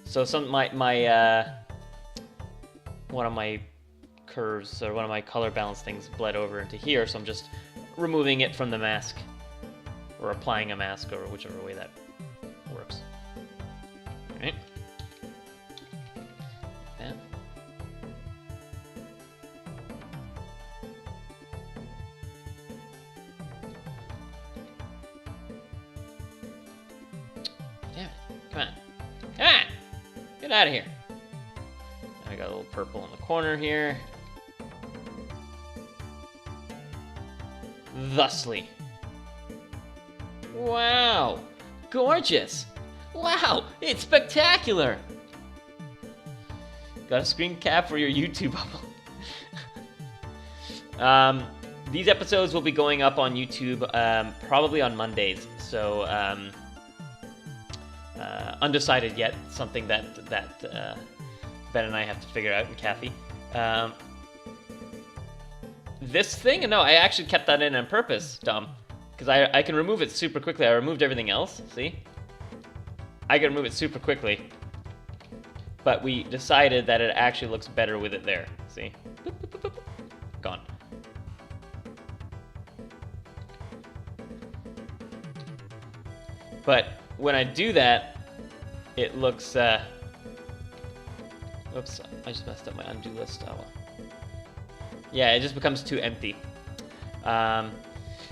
A: So one of my curves or one of my color balance things bled over into here, so I'm just removing it from the mask or applying a mask or whichever way that works. All right. Like that. Damn it. Come on. Come on! Get out of here. I got a little purple in the corner here. Thusly. Wow! Gorgeous! Wow! It's spectacular! Got a screen cap for your YouTube bubble. These episodes will be going up on YouTube probably on Mondays, so undecided yet. Something that Ben and I have to figure out, and Cathy. This thing? No, I actually kept that in on purpose, dumb. Because I can remove it super quickly. I removed everything else, see? I can remove it super quickly. But we decided that it actually looks better with it there, see? Boop, boop, boop, boop. Gone. But when I do that, it looks, oops, I just messed up my undo list. Oh, well. Yeah, it just becomes too empty.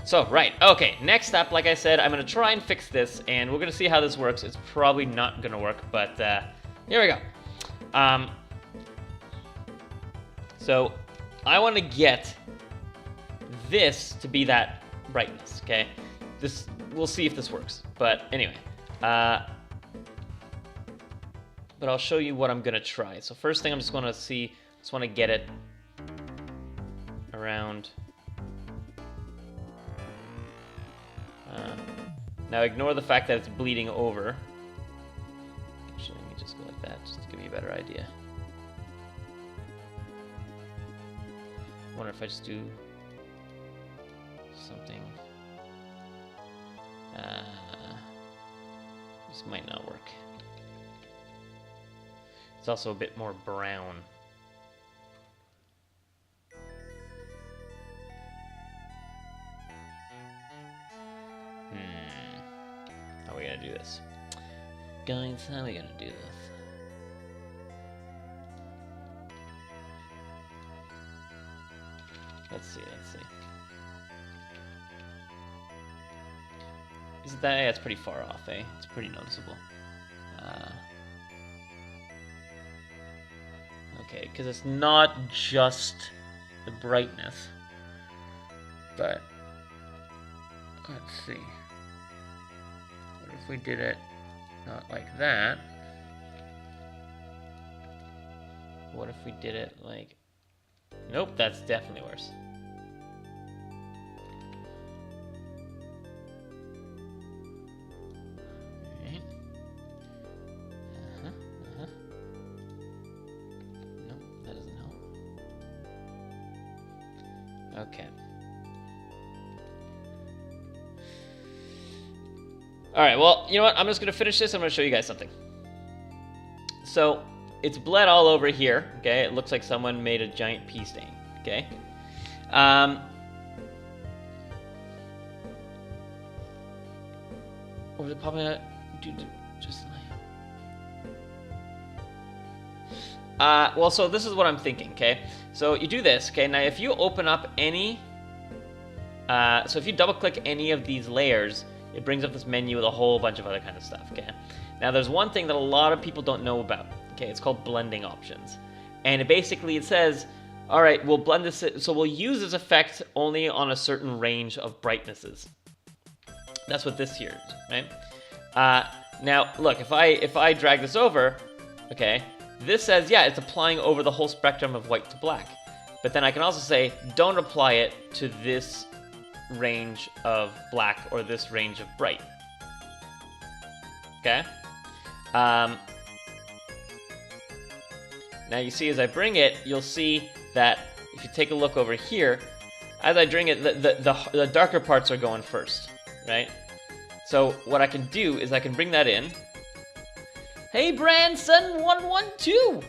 A: So, right, okay, next up, like I said, I'm gonna try and fix this, and we're gonna see how this works. It's probably not gonna work, but here we go. So, I wanna get this to be that brightness, okay? This, we'll see if this works, but anyway. But I'll show you what I'm gonna try. So first thing I'm just gonna see, just wanna get it around. Now ignore the fact that it's bleeding over. Actually, let me just go like that, just to give you a better idea. I wonder if I just do something. This might not work. It's also a bit more brown. How are we gonna do this? Guys, how are we gonna do this? Let's see. Is it that? Yeah, it's pretty far off, eh? It's pretty noticeable. Okay, because it's not just the brightness, but let's see. What if we did it not like that? What if we did it like... Nope, that's definitely worse. Okay. Nope, that doesn't help. Okay. Alright, well, you know what? I'm just going to finish this. I'm going to show you guys something. So, it's bled all over here, okay? It looks like someone made a giant pee stain, okay? Over the top of that, dude, just like... well, so this is what I'm thinking, okay? So you do this, okay? Now, if you open up any... so if you double-click any of these layers, it brings up this menu with a whole bunch of other kind of stuff, okay? Now, there's one thing that a lot of people don't know about. Okay, it's called blending options. And it says, all right, we'll blend this, so we'll use this effect only on a certain range of brightnesses. That's what this here is, right? Now, look, if I drag this over, okay, this says, yeah, it's applying over the whole spectrum of white to black. But then I can also say, don't apply it to this range of black or this range of bright. Okay? Now you see as I bring it, you'll see that if you take a look over here, as I bring it, the darker parts are going first, right? So what I can do is I can bring that in. Hey Branson112!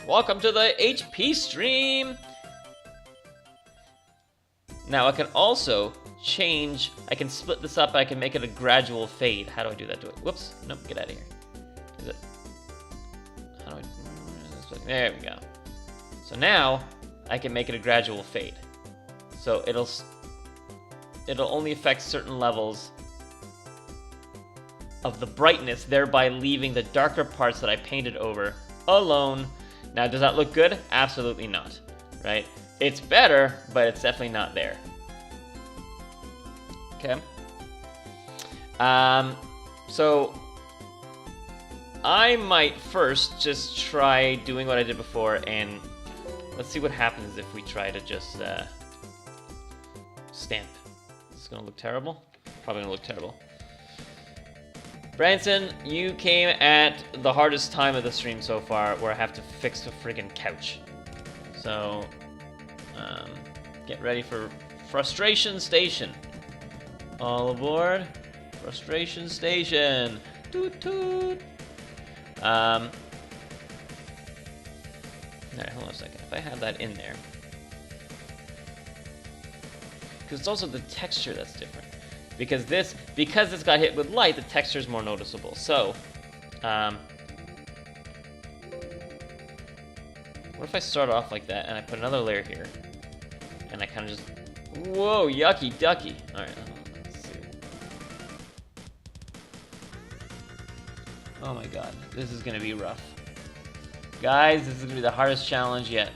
A: Welcome to the HP stream! Now I can also change, I can split this up, I can make it a gradual fade. How do I do that to it? Whoops, nope, get out of here. Is it? How do I... There we go. So now I can make it a gradual fade. So it'll only affect certain levels of the brightness, thereby leaving the darker parts that I painted over alone. Now, does that look good? Absolutely not, right? It's better, but it's definitely not there. Okay. So I might first just try doing what I did before, and let's see what happens if we try to just stamp. Is this gonna look terrible? Probably gonna look terrible. Branson, you came at the hardest time of the stream so far, where I have to fix the friggin' couch. So, get ready for Frustration Station. All aboard, Frustration Station. Toot toot. Alright, hold on a second. If I have that in there, because it's also the texture that's different. Because this got hit with light, the texture is more noticeable. So, what if I start off like that and I put another layer here, and I kind of just, whoa, yucky ducky. All right, let's see. Oh my God, this is gonna be rough, guys. This is gonna be the hardest challenge yet.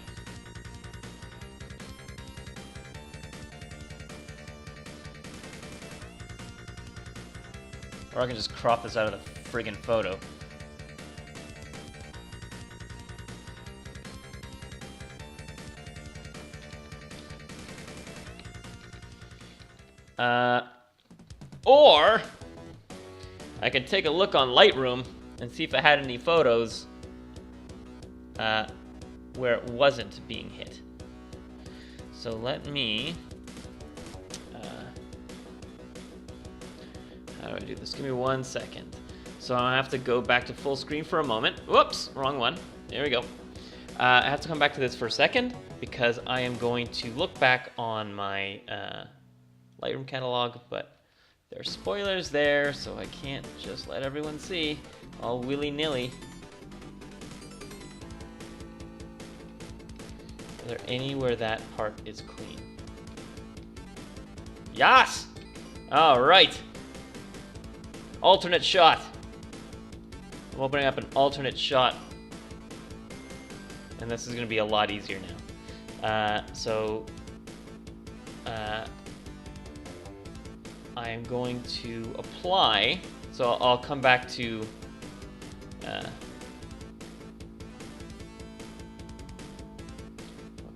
A: Or I can just crop this out of the friggin' photo. Or I could take a look on Lightroom and see if I had any photos where it wasn't being hit. So let me... how do I do this? Give me 1 second. So I have to go back to full screen for a moment. Whoops, wrong one. There we go. I have to come back to this for a second because I am going to look back on my Lightroom catalog, but there are spoilers there, so I can't just let everyone see all willy-nilly. Is there anywhere that part is clean? Yes! All right. Alternate shot. I'm opening up an alternate shot. And this is going to be a lot easier now. I am going to apply. So I'll come back to... I'll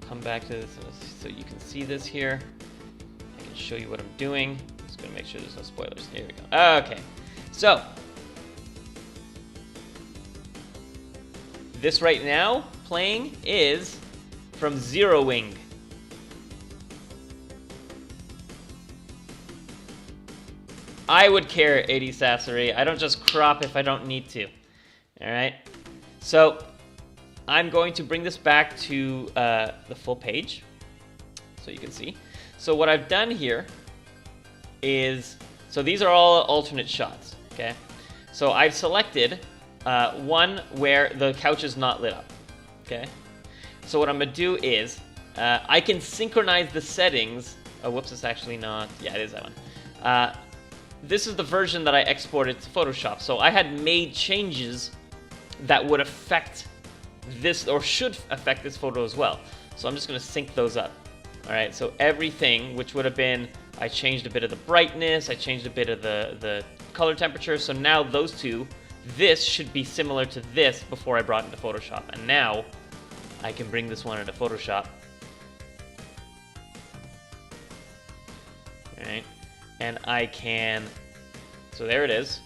A: come back to this so you can see this here. I can show you what I'm doing. I'm just going to make sure there's no spoilers. Here we go. Okay. So, this right now playing is from Zeroing. I would care, 80 Sassery. I don't just crop if I don't need to. Alright? So, I'm going to bring this back to the full page so you can see. So what I've done here is, so these are all alternate shots, okay? So I've selected one where the couch is not lit up, okay? So what I'm gonna do is, I can synchronize the settings. Oh, whoops, it's actually not, yeah, it is that one. This is the version that I exported to Photoshop. So I had made changes that would affect this, or should affect this photo as well. So I'm just gonna sync those up. All right, so everything, which would have been, I changed a bit of the brightness, I changed a bit of the color temperature, so now those two, this should be similar to this before I brought it into Photoshop. And now, I can bring this one into Photoshop. All right, and I can, so there it is.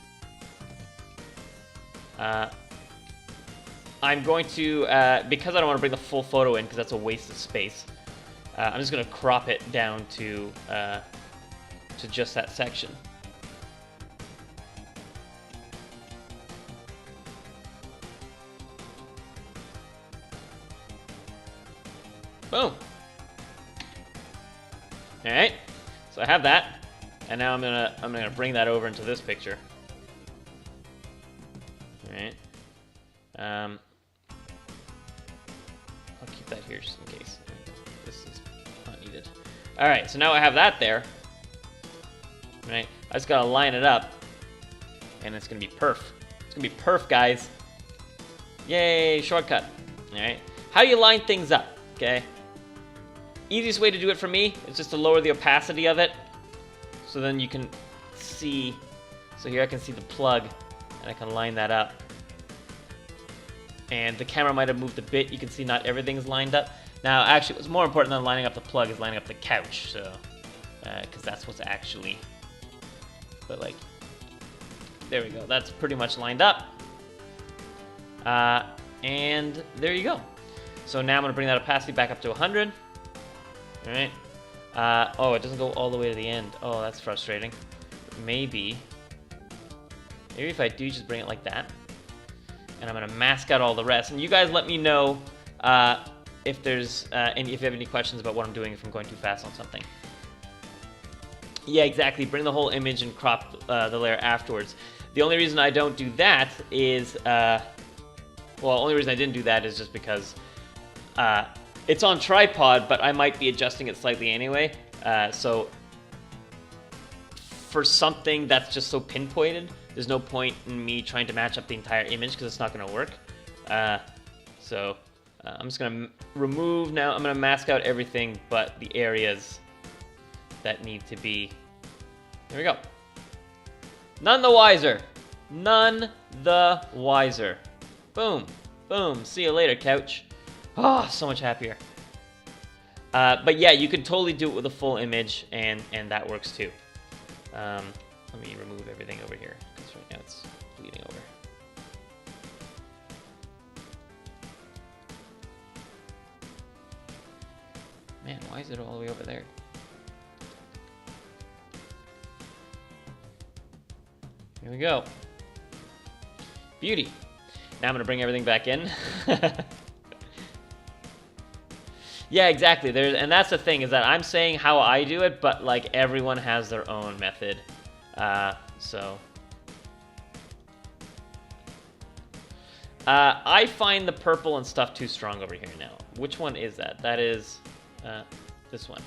A: I'm going to, because I don't want to bring the full photo in, because that's a waste of space, I'm just going to crop it down to just that section. Boom. All right. So I have that, and now I'm gonna bring that over into this picture. All right. I'll keep that here just in case. This is not needed. All right, so now I have that there. All right, I just gotta line it up, and it's gonna be perf. It's gonna be perf, guys. Yay, shortcut. All right, how do you line things up? Okay. Easiest way to do it for me is just to lower the opacity of it, so then you can see. So here I can see the plug, and I can line that up. And the camera might have moved a bit. You can see not everything's lined up. Now, actually, what's more important than lining up the plug is lining up the couch. So, because that's what's actually. But like, there we go. That's pretty much lined up. And there you go. So now I'm gonna bring that opacity back up to 100. All right. Oh, it doesn't go all the way to the end. Oh, that's frustrating. Maybe if I do just bring it like that. And I'm gonna mask out all the rest. And you guys let me know if there's if you have any questions about what I'm doing if I'm going too fast on something. Yeah, exactly. Bring the whole image and crop the layer afterwards. The only reason I don't do that is, well, the only reason I didn't do that is just because it's on tripod, but I might be adjusting it slightly anyway. So for something that's just so pinpointed, there's no point in me trying to match up the entire image because it's not going to work. So I'm just going to remove now. I'm going to mask out everything but the areas that need to be. There we go. None the wiser. None the wiser. Boom. Boom. See you later, couch. Oh, so much happier. But yeah, you can totally do it with a full image, and that works too. Let me remove everything over here, because right now it's bleeding over. Man, why is it all the way over there? Here we go. Beauty. Now I'm gonna bring everything back in. Yeah, exactly. And that's the thing, is that I'm saying how I do it, but like everyone has their own method. I find the purple and stuff too strong over here now. Which one is that? That is this one.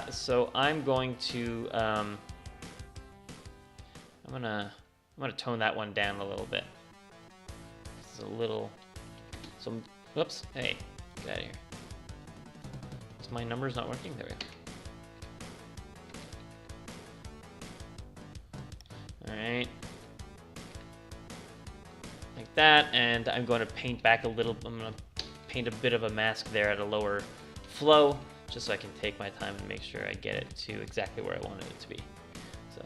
A: So I'm going to I'm gonna tone that one down a little bit. It's a little. Whoops. Hey, get out of here. Is my numbers not working? There we go. All right. Like that, and I'm going to paint back a little. I'm going to paint a bit of a mask there at a lower flow, just so I can take my time and make sure I get it to exactly where I wanted it to be. So.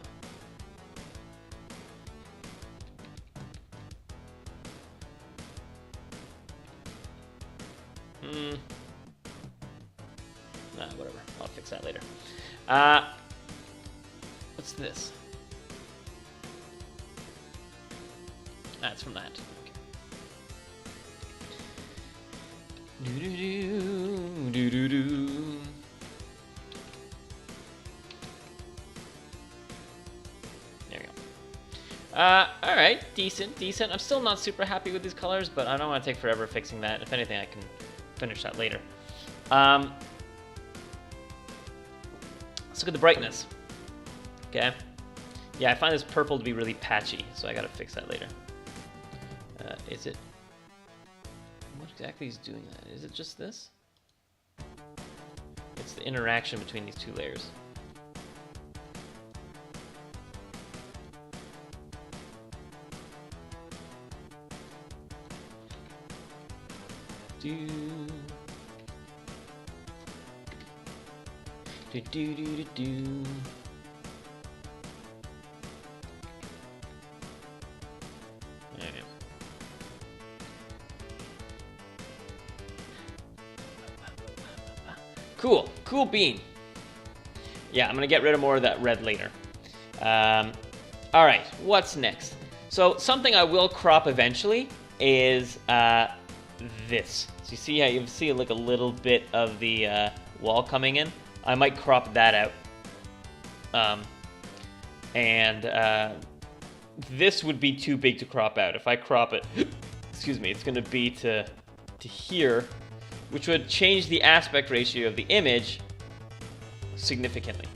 A: Whatever. I'll fix that later. What's this? That's from that. Okay. Do-do-do. There we go. All right, decent. I'm still not super happy with these colors, but I don't want to take forever fixing that. If anything, I can finish that later. Let's look at the brightness. Okay. Yeah, I find this purple to be really patchy, so I gotta fix that later. Is it? What exactly is doing that? Is it just this? It's the interaction between these two layers. Do. Do do do do do. Okay. Cool bean. Yeah, I'm gonna get rid of more of that red later. All right, what's next? So something I will crop eventually is this. So you see how you see like a little bit of the wall coming in. I might crop that out. This would be too big to crop out. If I crop it, excuse me, it's going to be to here, which would change the aspect ratio of the image significantly.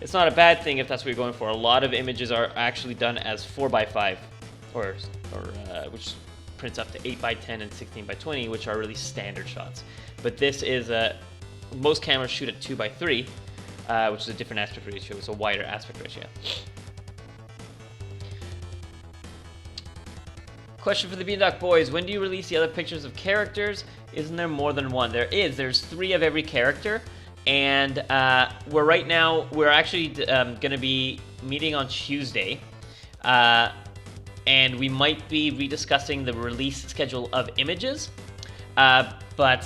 A: It's not a bad thing if that's what you're going for. A lot of images are actually done as 4x5, or which prints up to 8x10 and 16x20, which are really standard shots. But this is most cameras shoot at 2x3, which is a different aspect ratio. It's a wider aspect ratio. Question for the Beandock Boys: when do you release the other pictures of characters? Isn't there more than one? There is. There's 3 of every character, and we're actually going to be meeting on Tuesday, and we might be rediscussing the release schedule of images, but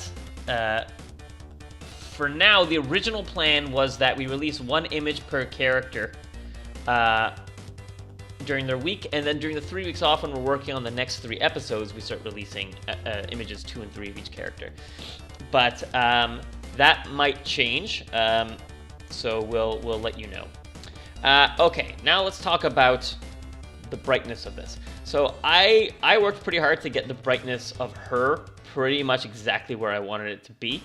A: for now, the original plan was that we release 1 image per character during their week, and then during the 3 weeks off when we're working on the next 3 episodes, we start releasing images 2 and 3 of each character. But that might change, so we'll let you know. Okay, now let's talk about the brightness of this. So I worked pretty hard to get the brightness of her pretty much exactly where I wanted it to be.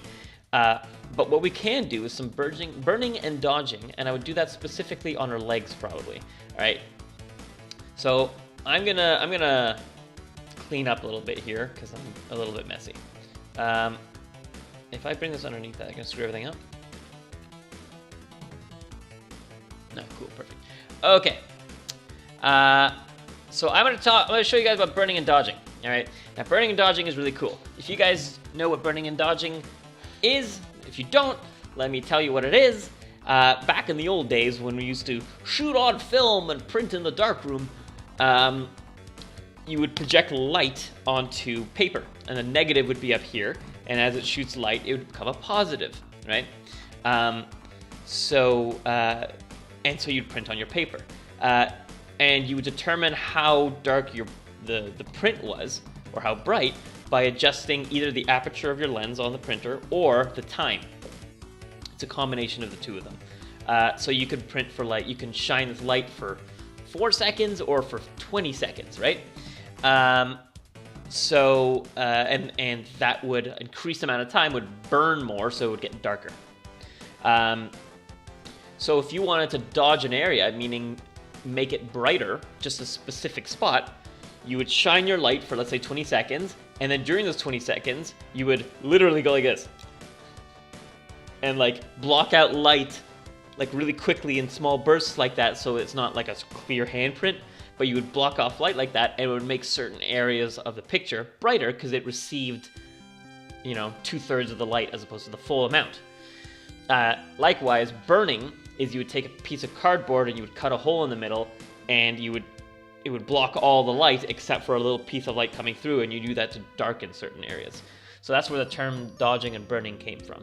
A: But what we can do is some burning and dodging, and I would do that specifically on her legs probably. All right. So I'm gonna clean up a little bit here because I'm a little bit messy. If I bring this underneath that, I can screw everything up. No, cool, perfect. Okay. So I'm gonna show you guys about burning and dodging. All right. Now burning and dodging is really cool. If you guys know what burning and dodging is, if you don't, let me tell you what it is. Back in the old days when we used to shoot on film and print in the darkroom, you would project light onto paper, and the negative would be up here, and as it shoots light, it would become a positive, right? So you'd print on your paper, and you would determine how dark the print was, or how bright, by adjusting either the aperture of your lens on the printer or the time. It's a combination of the two of them. So you can print for light, you can shine this light for 4 seconds or for 20 seconds, right? And that would increase the amount of time, would burn more, so it would get darker. So if you wanted to dodge an area, meaning make it brighter, just a specific spot, you would shine your light for, let's say, 20 seconds, and then during those 20 seconds, you would literally go like this, and like block out light like really quickly in small bursts like that, so it's not like a clear handprint, but you would block off light like that, and it would make certain areas of the picture brighter because it received, 2/3 of the light as opposed to the full amount. Likewise, burning is you would take a piece of cardboard and you would cut a hole in the middle, and it would block all the light except for a little piece of light coming through, and you do that to darken certain areas. So that's where the term dodging and burning came from.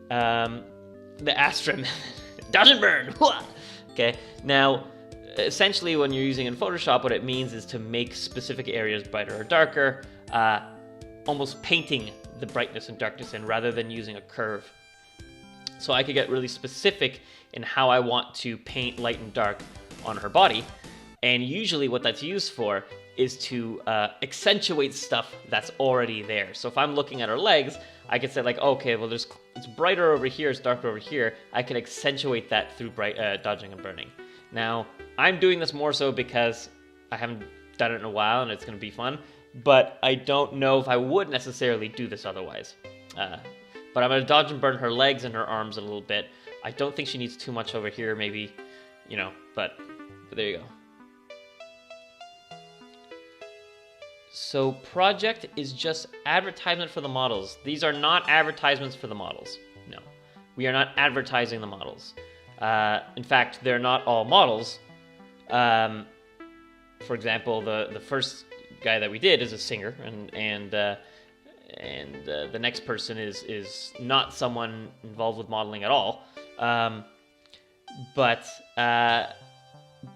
A: The Astra method. Dodge and burn! Okay, now, essentially when you're using in Photoshop, what it means is to make specific areas brighter or darker, almost painting the brightness and darkness in rather than using a curve. So I could get really specific in how I want to paint light and dark on her body, and usually what that's used for is to accentuate stuff that's already there. So if I'm looking at her legs, I could say like, okay, well it's brighter over here, it's darker over here. I can accentuate that through dodging and burning. Now, I'm doing this more so because I haven't done it in a while and it's going to be fun, but I don't know if I would necessarily do this otherwise. But I'm going to dodge and burn her legs and her arms a little bit. I don't think she needs too much over here, maybe, but there you go. So project is just advertisement for the models. These are not advertisements for the models. No, we are not advertising the models. In fact, they're not all models. For example, the first guy that we did is a singer, and the next person is not someone involved with modeling at all.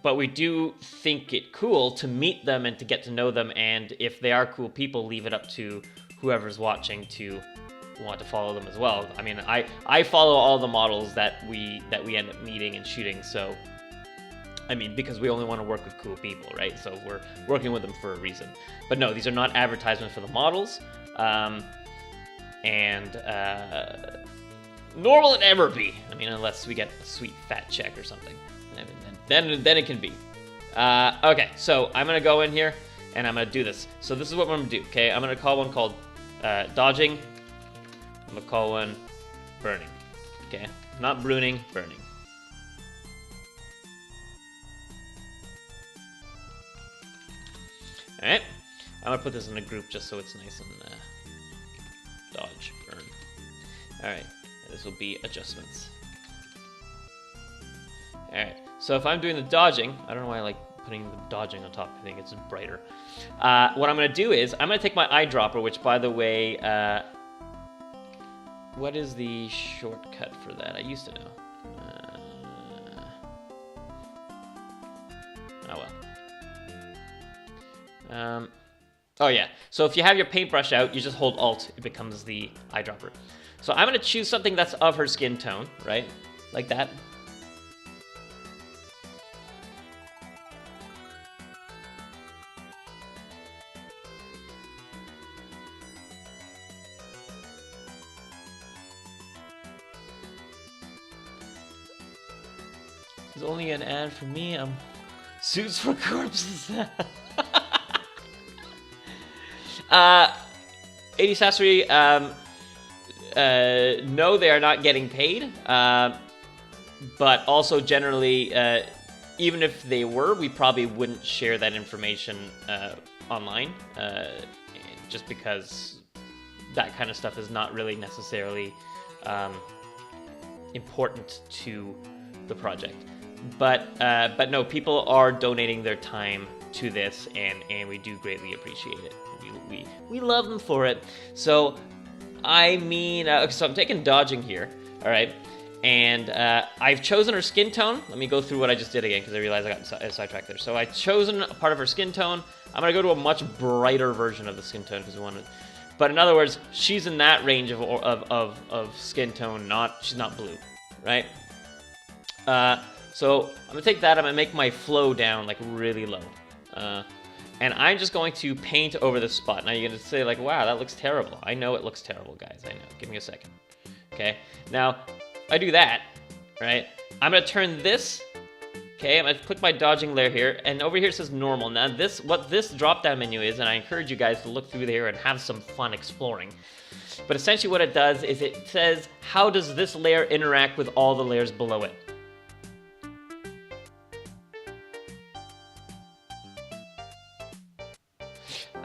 A: But we do think it cool to meet them and to get to know them, and if they are cool people, leave it up to whoever's watching to want to follow them as well. I mean, I follow all the models that we end up meeting and shooting, so I mean, because we only want to work with cool people, right? So we're working with them for a reason. But no, these are not advertisements for the models, nor will it ever be. I mean, unless we get a sweet fat check or something. Then it can be. Okay, so I'm going to go in here, and I'm going to do this. So this is what I'm going to do, okay? I'm going to call one called dodging. I'm going to call one burning, okay? Not bruning, burning. All right, I'm going to put this in a group just so it's nice and dodge, burn. All right, this will be adjustments. All right, so if I'm doing the dodging, I don't know why I like putting the dodging on top. I think it's brighter. What I'm going to do is I'm going to take my eyedropper, which, by the way, what is the shortcut for that? I used to know. Oh, well. Oh, yeah. So if you have your paintbrush out, you just hold Alt. It becomes the eyedropper. So I'm going to choose something that's of her skin tone, right? Like that. There's only an ad for me. Suits for corpses. 80 Sasori, no, they are not getting paid. But also generally, even if they were, we probably wouldn't share that information online, just because that kind of stuff is not really necessarily important to the project. But no, people are donating their time to this, and we do greatly appreciate it. We love them for it. So I mean, so I'm taking dodging here, all right? And I've chosen her skin tone. Let me go through what I just did again, because I realized I got sidetracked there. So I've chosen a part of her skin tone. I'm going to go to a much brighter version of the skin tone, because we want to... But in other words, she's in that range of skin tone, she's not blue, right? So I'm going to take that, I'm going to make my flow down, like, really low. And I'm just going to paint over this spot. Now you're going to say, like, wow, that looks terrible. I know it looks terrible, guys. I know. Give me a second. Okay? Now, I do that, right? I'm going to turn this, okay? I'm going to click my dodging layer here, and over here it says normal. Now, what this drop-down menu is, and I encourage you guys to look through there and have some fun exploring. But essentially what it does is it says, how does this layer interact with all the layers below it?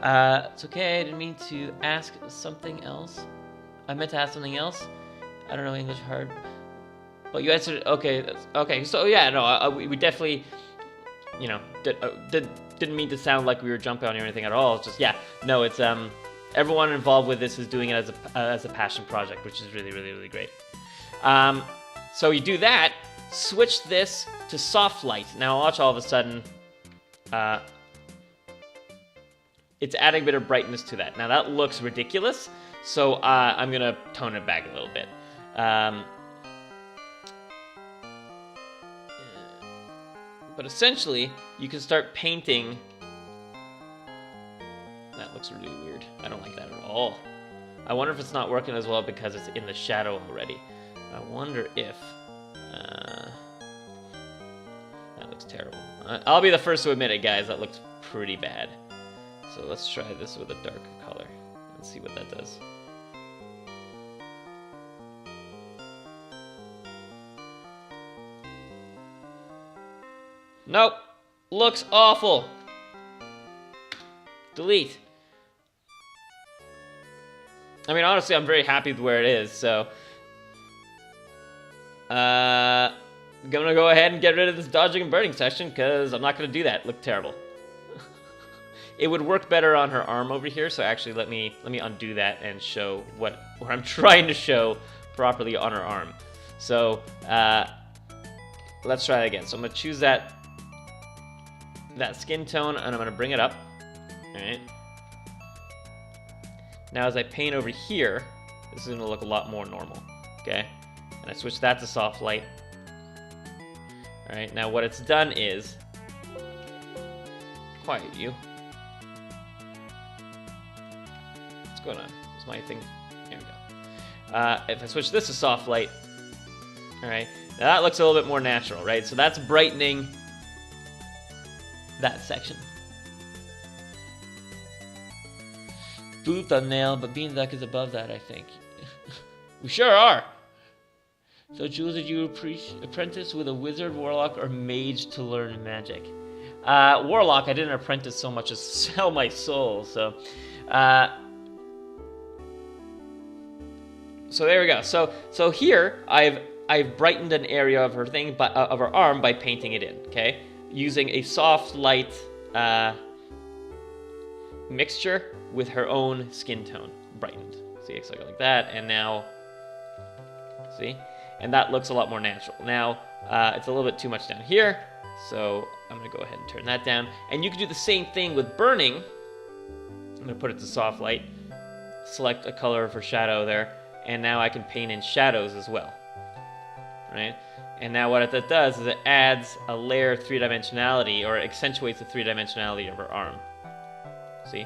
A: It's okay, I didn't mean to ask something else. I meant to ask something else. I don't know English hard. But you answered, okay, okay, so yeah, no, we definitely, you know, didn't mean to sound like we were jumping on you or anything at all. It's just, yeah, no, it's, everyone involved with this is doing it as a passion project, which is really, really, really great. So you do that, switch this to soft light. Now watch all of a sudden, it's adding a bit of brightness to that. Now that looks ridiculous, so I'm gonna tone it back a little bit. But essentially, you can start painting. That looks really weird. I don't like that at all. I wonder if it's not working as well because it's in the shadow already. I wonder if... that looks terrible. I'll be the first to admit it, guys. That looks pretty bad. So let's try this with a darker color and see what that does. Nope. Looks awful. Delete. I mean, honestly, I'm very happy with where it is, so... I'm gonna go ahead and get rid of this dodging and burning section, because I'm not gonna do that. It looked terrible. It would work better on her arm over here, so actually let me undo that and show what I'm trying to show properly on her arm. So, let's try it again. So I'm gonna choose that skin tone, and I'm gonna bring it up. Alright. Now as I paint over here, this is gonna look a lot more normal. Okay? And I switch that to soft light. Alright, now what it's done is... Quiet you. What's going on? Is my thing... There we go. If I switch this to soft light... Alright, now that looks a little bit more natural, right? So that's brightening that section. Blue thumbnail, but Beanduck is above that, I think. We sure are! So, Jules, did you apprentice with a wizard, warlock, or mage to learn magic? Warlock, I didn't apprentice so much as sell my soul, so... So there we go. So here, I've brightened an area of her thing, of her arm by painting it in, okay? Using a soft light mixture with her own skin tone brightened. See, it's like that, and now, see? And that looks a lot more natural. Now, it's a little bit too much down here, so I'm gonna go ahead and turn that down. And you can do the same thing with burning. I'm gonna put it to soft light, select a color for shadow there, and now I can paint in shadows as well, right? And now what that does is it adds a layer of three-dimensionality, or accentuates the three-dimensionality of her arm. See?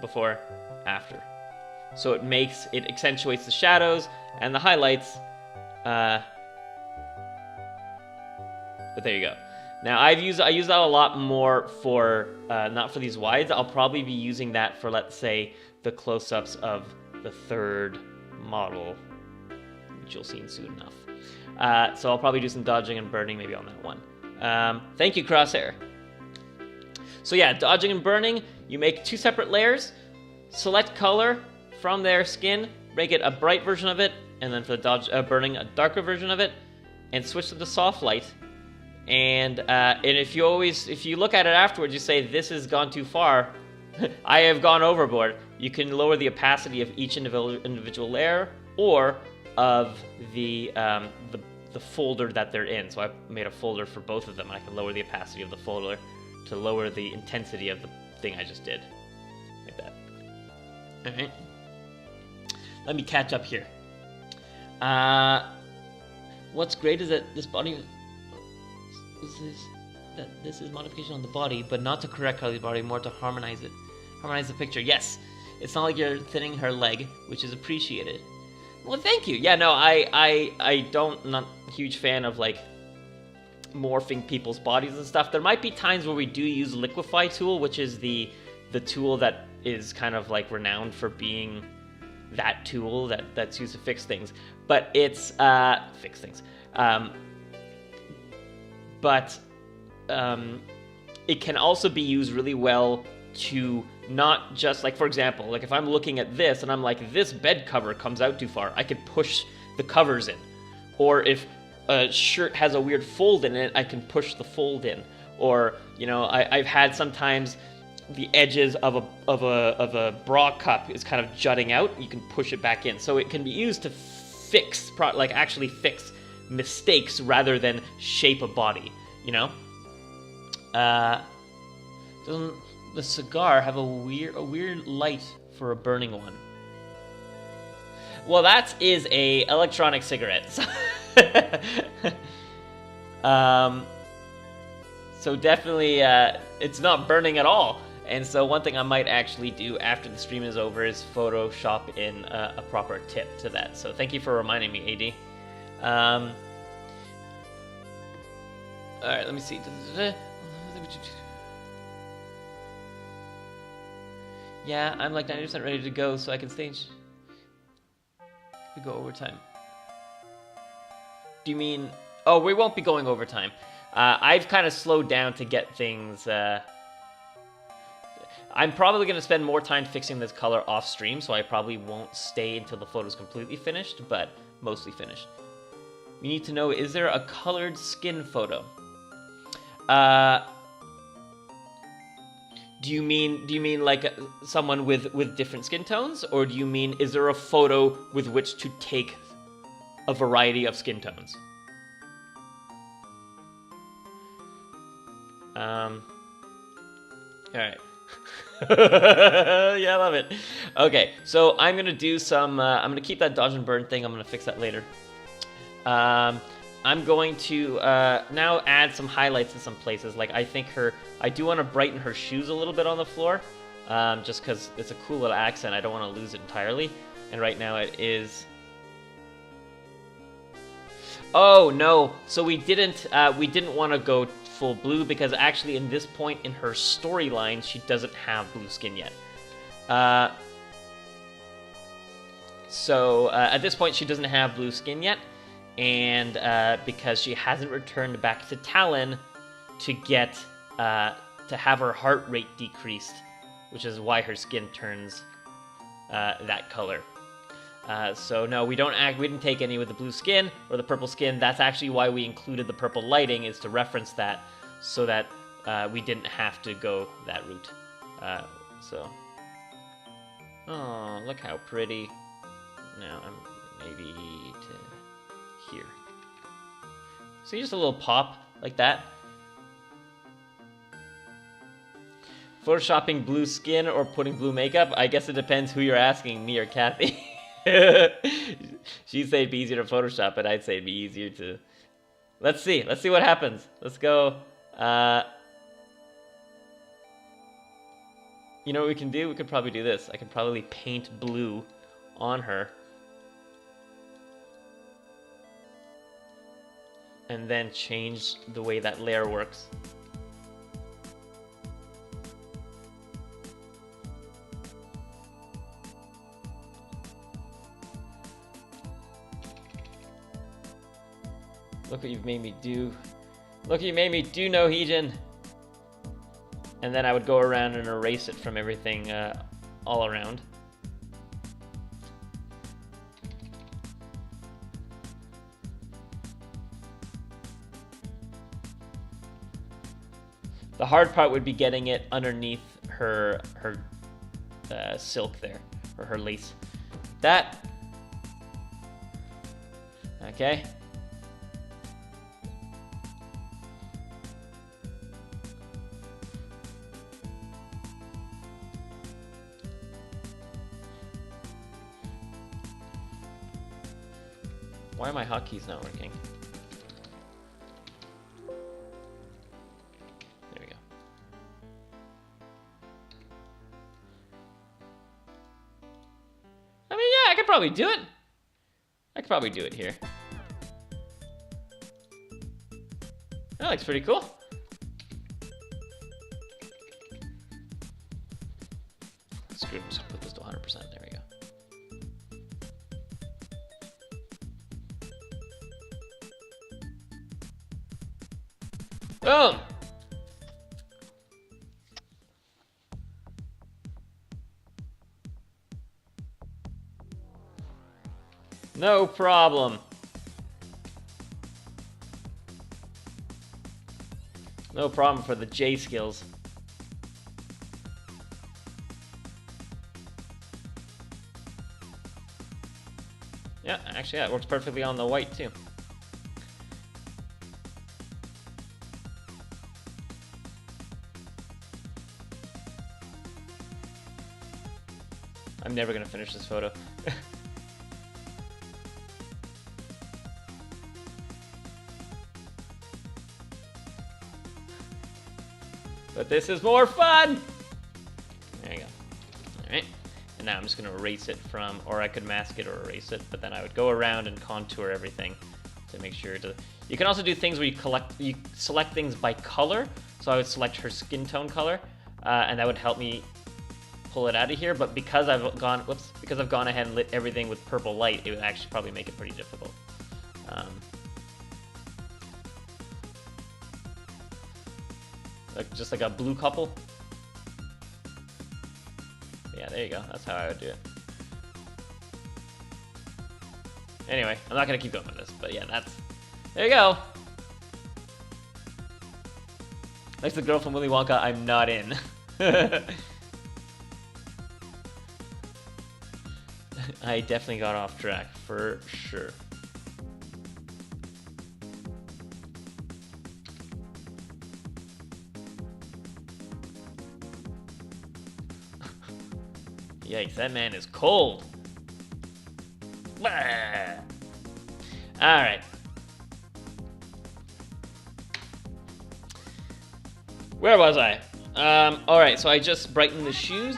A: Before, after. So it accentuates the shadows and the highlights. But there you go. Now I use that a lot more for, not for these wides. I'll probably be using that for, let's say, the close-ups of the third model, which you'll see soon enough. So I'll probably do some dodging and burning maybe on that one. Thank you, Crosshair. So yeah, dodging and burning, you make two separate layers, select color from their skin, make it a bright version of it, and then for the dodge burning, a darker version of it, and switch them to soft light. And if you look at it afterwards, you say, this has gone too far, I have gone overboard, you can lower the opacity of each individual layer, or of the folder that they're in. So I made a folder for both of them. I can lower the opacity of the folder to lower the intensity of the thing I just did. Like that. Alright. Let me catch up here. What's great is that this body... This is modification on the body, but not to correct Karli's body, more to harmonize it. Harmonize the picture. Yes! It's not like you're thinning her leg, which is appreciated. Well, thank you. Yeah, no, I don't, not a huge fan of, like, morphing people's bodies and stuff. There might be times where we do use Liquify Tool, which is the tool that is kind of, like, renowned for being that tool that's used to fix things. But it's, fix things. It can also be used really well to not just, like, for example, like if I'm looking at this and I'm like, this bed cover comes out too far, I could push the covers in. Or if a shirt has a weird fold in it, I can push the fold in. Or, you know, I've had sometimes the edges of a bra cup is kind of jutting out, you can push it back in. So it can be used to fix, actually fix mistakes rather than shape a body, you know? Doesn't the cigar have a weird light for a burning one? Well, that is a electronic cigarette. So definitely, it's not burning at all. And so one thing I might actually do after the stream is over is Photoshop in a proper tip to that. So thank you for reminding me, AD. All right, let me see. Yeah, I'm like 90% ready to go, so I can stage. We go overtime. Do you mean... Oh, we won't be going overtime. I've kind of slowed down to get things... I'm probably going to spend more time fixing this color off stream, so I probably won't stay until the photo's completely finished, but mostly finished. We need to know, is there a colored skin photo? Do you mean like someone with different skin tones, or do you mean is there a photo with which to take a variety of skin tones? All right. Yeah, I love it. Okay, so I'm gonna do some. I'm gonna keep that dodge and burn thing. I'm gonna fix that later. I'm going to now add some highlights in some places. Like I do want to brighten her shoes a little bit on the floor, just because it's a cool little accent. I don't want to lose it entirely. And right now it is. Oh no! So we didn't want to go full blue because actually in this point in her storyline she doesn't have blue skin yet. So at this point she doesn't have blue skin yet. And because she hasn't returned back to Talon to get to have her heart rate decreased, which is why her skin turns that color. So no, we didn't take any with the blue skin or the purple skin. That's actually why we included the purple lighting, is to reference that, so that we didn't have to go that route. Oh, look how pretty. Now I'm maybe to here. See, just a little pop like that. Photoshopping blue skin or putting blue makeup? I guess it depends who you're asking, me or Cathy. She'd say it'd be easier to Photoshop, but I'd say it'd be easier to... Let's see what happens. Let's go. You know what we can do? We could probably do this. I could probably paint blue on her. And then change the way that layer works. Look what you've made me do. Look what you made me do, Nohejin. And then I would go around and erase it from everything all around. The hard part would be getting it underneath her silk there, or her lace. That. Okay. Why are my hotkeys not working? There we go. I mean, yeah, I could probably do it. I could probably do it here. That looks pretty cool. Screw it, I'm just gonna put this to 100%. There we go. Boom! No problem. No problem for the J skills. Yeah, actually, that works perfectly on the white too. I'm never gonna finish this photo. But this is more fun! There you go. Alright. And now I'm just gonna erase it from, or I could mask it or erase it, but then I would go around and contour everything to make sure to... You can also do things where you select things by color. So I would select her skin tone color, and that would help me pull it out of here. But because I've gone ahead and lit everything with purple light, it would actually probably make it pretty difficult. Just like a blue couple. Yeah, there you go. That's how I would do it. Anyway, I'm not gonna keep going with this, but yeah, there you go. Like the girl from Willy Wonka, I'm not in. I definitely got off track, for sure. Yikes, that man is cold. Alright. Where was I? Alright, so I just brightened the shoes.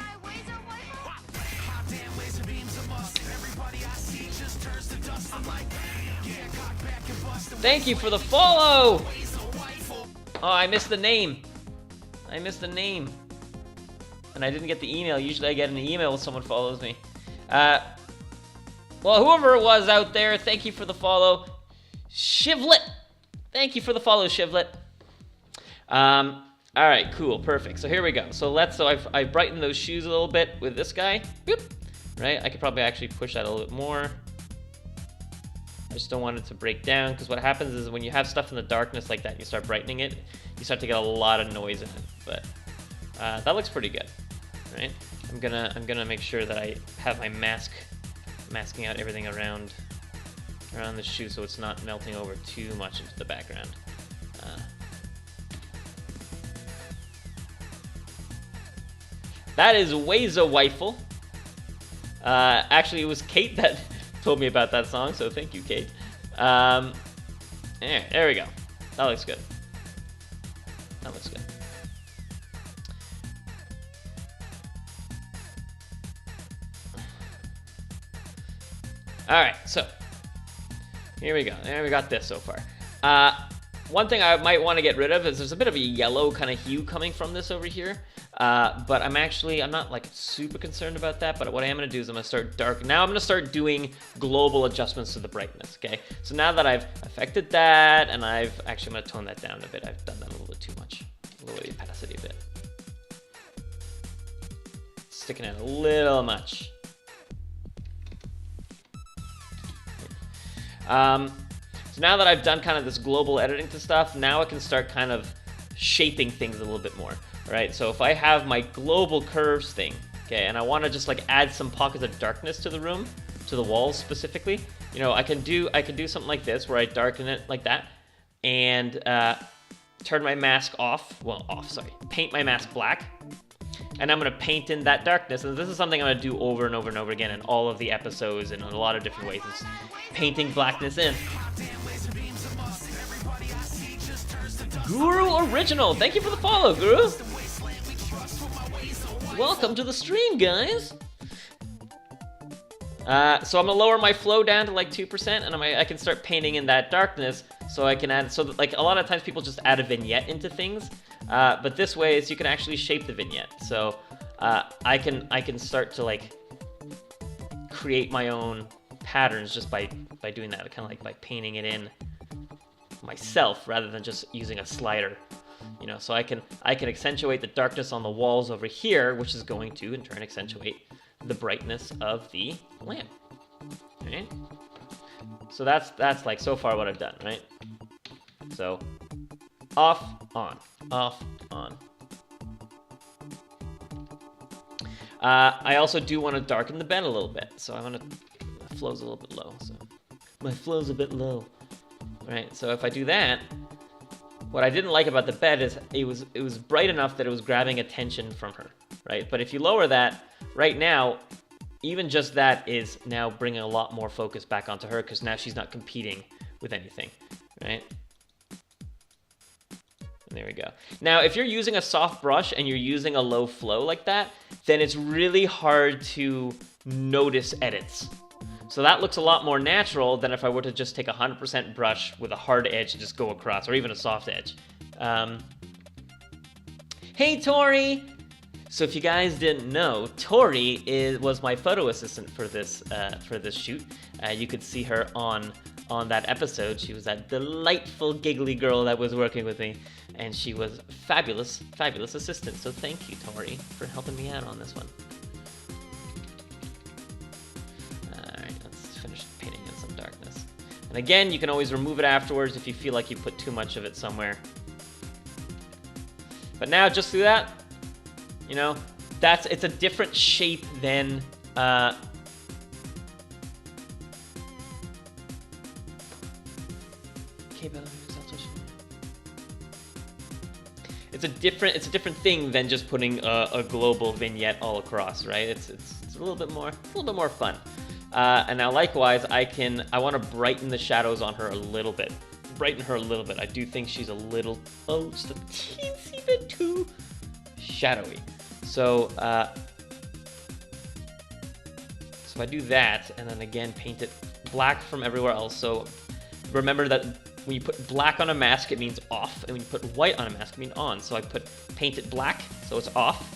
A: Thank you for the follow! Oh, I missed the name. I missed the name. And I didn't get the email. Usually I get an email when someone follows me. Well, whoever it was out there, thank you for the follow. Shivlet! Thank you for the follow, Shivlet. Alright, cool, perfect. So here we go. So I've brightened those shoes a little bit with this guy. Boop. Right? I could probably actually push that a little bit more. I just don't want it to break down, because what happens is when you have stuff in the darkness like that and you start brightening it, you start to get a lot of noise in it. But that looks pretty good. Right? I'm gonna make sure that I have my masking out everything around the shoe so it's not melting over too much into the background. That is Waza Weifel. Actually, it was Kate that told me about that song, so thank you, Kate. There we go. That looks good. That looks good. All right, so here we go. There we got this so far. One thing I might want to get rid of is there's a bit of a yellow kind of hue coming from this over here. But I'm not like super concerned about that, but what I am going to do is I'm going to start now I'm going to start doing global adjustments to the brightness, okay? So now that I've affected that, and I'm going to tone that down a bit. I've done that a little bit too much. Lower the opacity a bit. Sticking out a little much. So now that I've done kind of this global editing to stuff, now I can start kind of shaping things a little bit more. All right, so if I have my global curves thing, okay, and I want to just like add some pockets of darkness to the room, to the walls specifically, you know, I can do something like this where I darken it like that, and turn my mask off. Well, off, sorry. Paint my mask black, and I'm gonna paint in that darkness. And this is something I'm gonna do over and over and over again in all of the episodes and in a lot of different ways. It's painting blackness in. Guru Original, thank you for the follow, Guru. Welcome to the stream, guys. So I'm gonna lower my flow down to like 2%, and I can start painting in that darkness. So I can add, so that, like a lot of times people just add a vignette into things, but this way is you can actually shape the vignette. So I can start to like create my own patterns just by doing that, kind of like by painting it in myself rather than just using a slider, you know. So I can accentuate the darkness on the walls over here, which is going to in turn accentuate the brightness of the lamp. Right? So that's like so far what I've done, right? So off, on, off, on. I also do want to darken the bed a little bit, so I want to. My flow's a little bit low, so my flow's a bit low. Right, so if I do that, what I didn't like about the bed is it was bright enough that it was grabbing attention from her, right? But if you lower that, right now, even just that is now bringing a lot more focus back onto her, because now she's not competing with anything, right? And there we go. Now, if you're using a soft brush and you're using a low flow like that, then it's really hard to notice edits. So that looks a lot more natural than if I were to just take a 100% brush with a hard edge and just go across, or even a soft edge. Hey, Tori! So if you guys didn't know, Tori was my photo assistant for this shoot. You could see her on that episode. She was that delightful, giggly girl that was working with me, and she was fabulous, fabulous assistant. So thank you, Tori, for helping me out on this one. And again, you can always remove it afterwards if you feel like you put too much of it somewhere. But now, just through that, you know, it's a different shape than it's a different thing than just putting a global vignette all across, right? It's a little bit more fun. And now likewise, I want to brighten the shadows on her a little bit. Brighten her a little bit. I do think she's a little, just a teensy bit too shadowy. So, so I do that, and then again, paint it black from everywhere else. So remember that when you put black on a mask, it means off, and when you put white on a mask, it means on. So I paint it black, so it's off,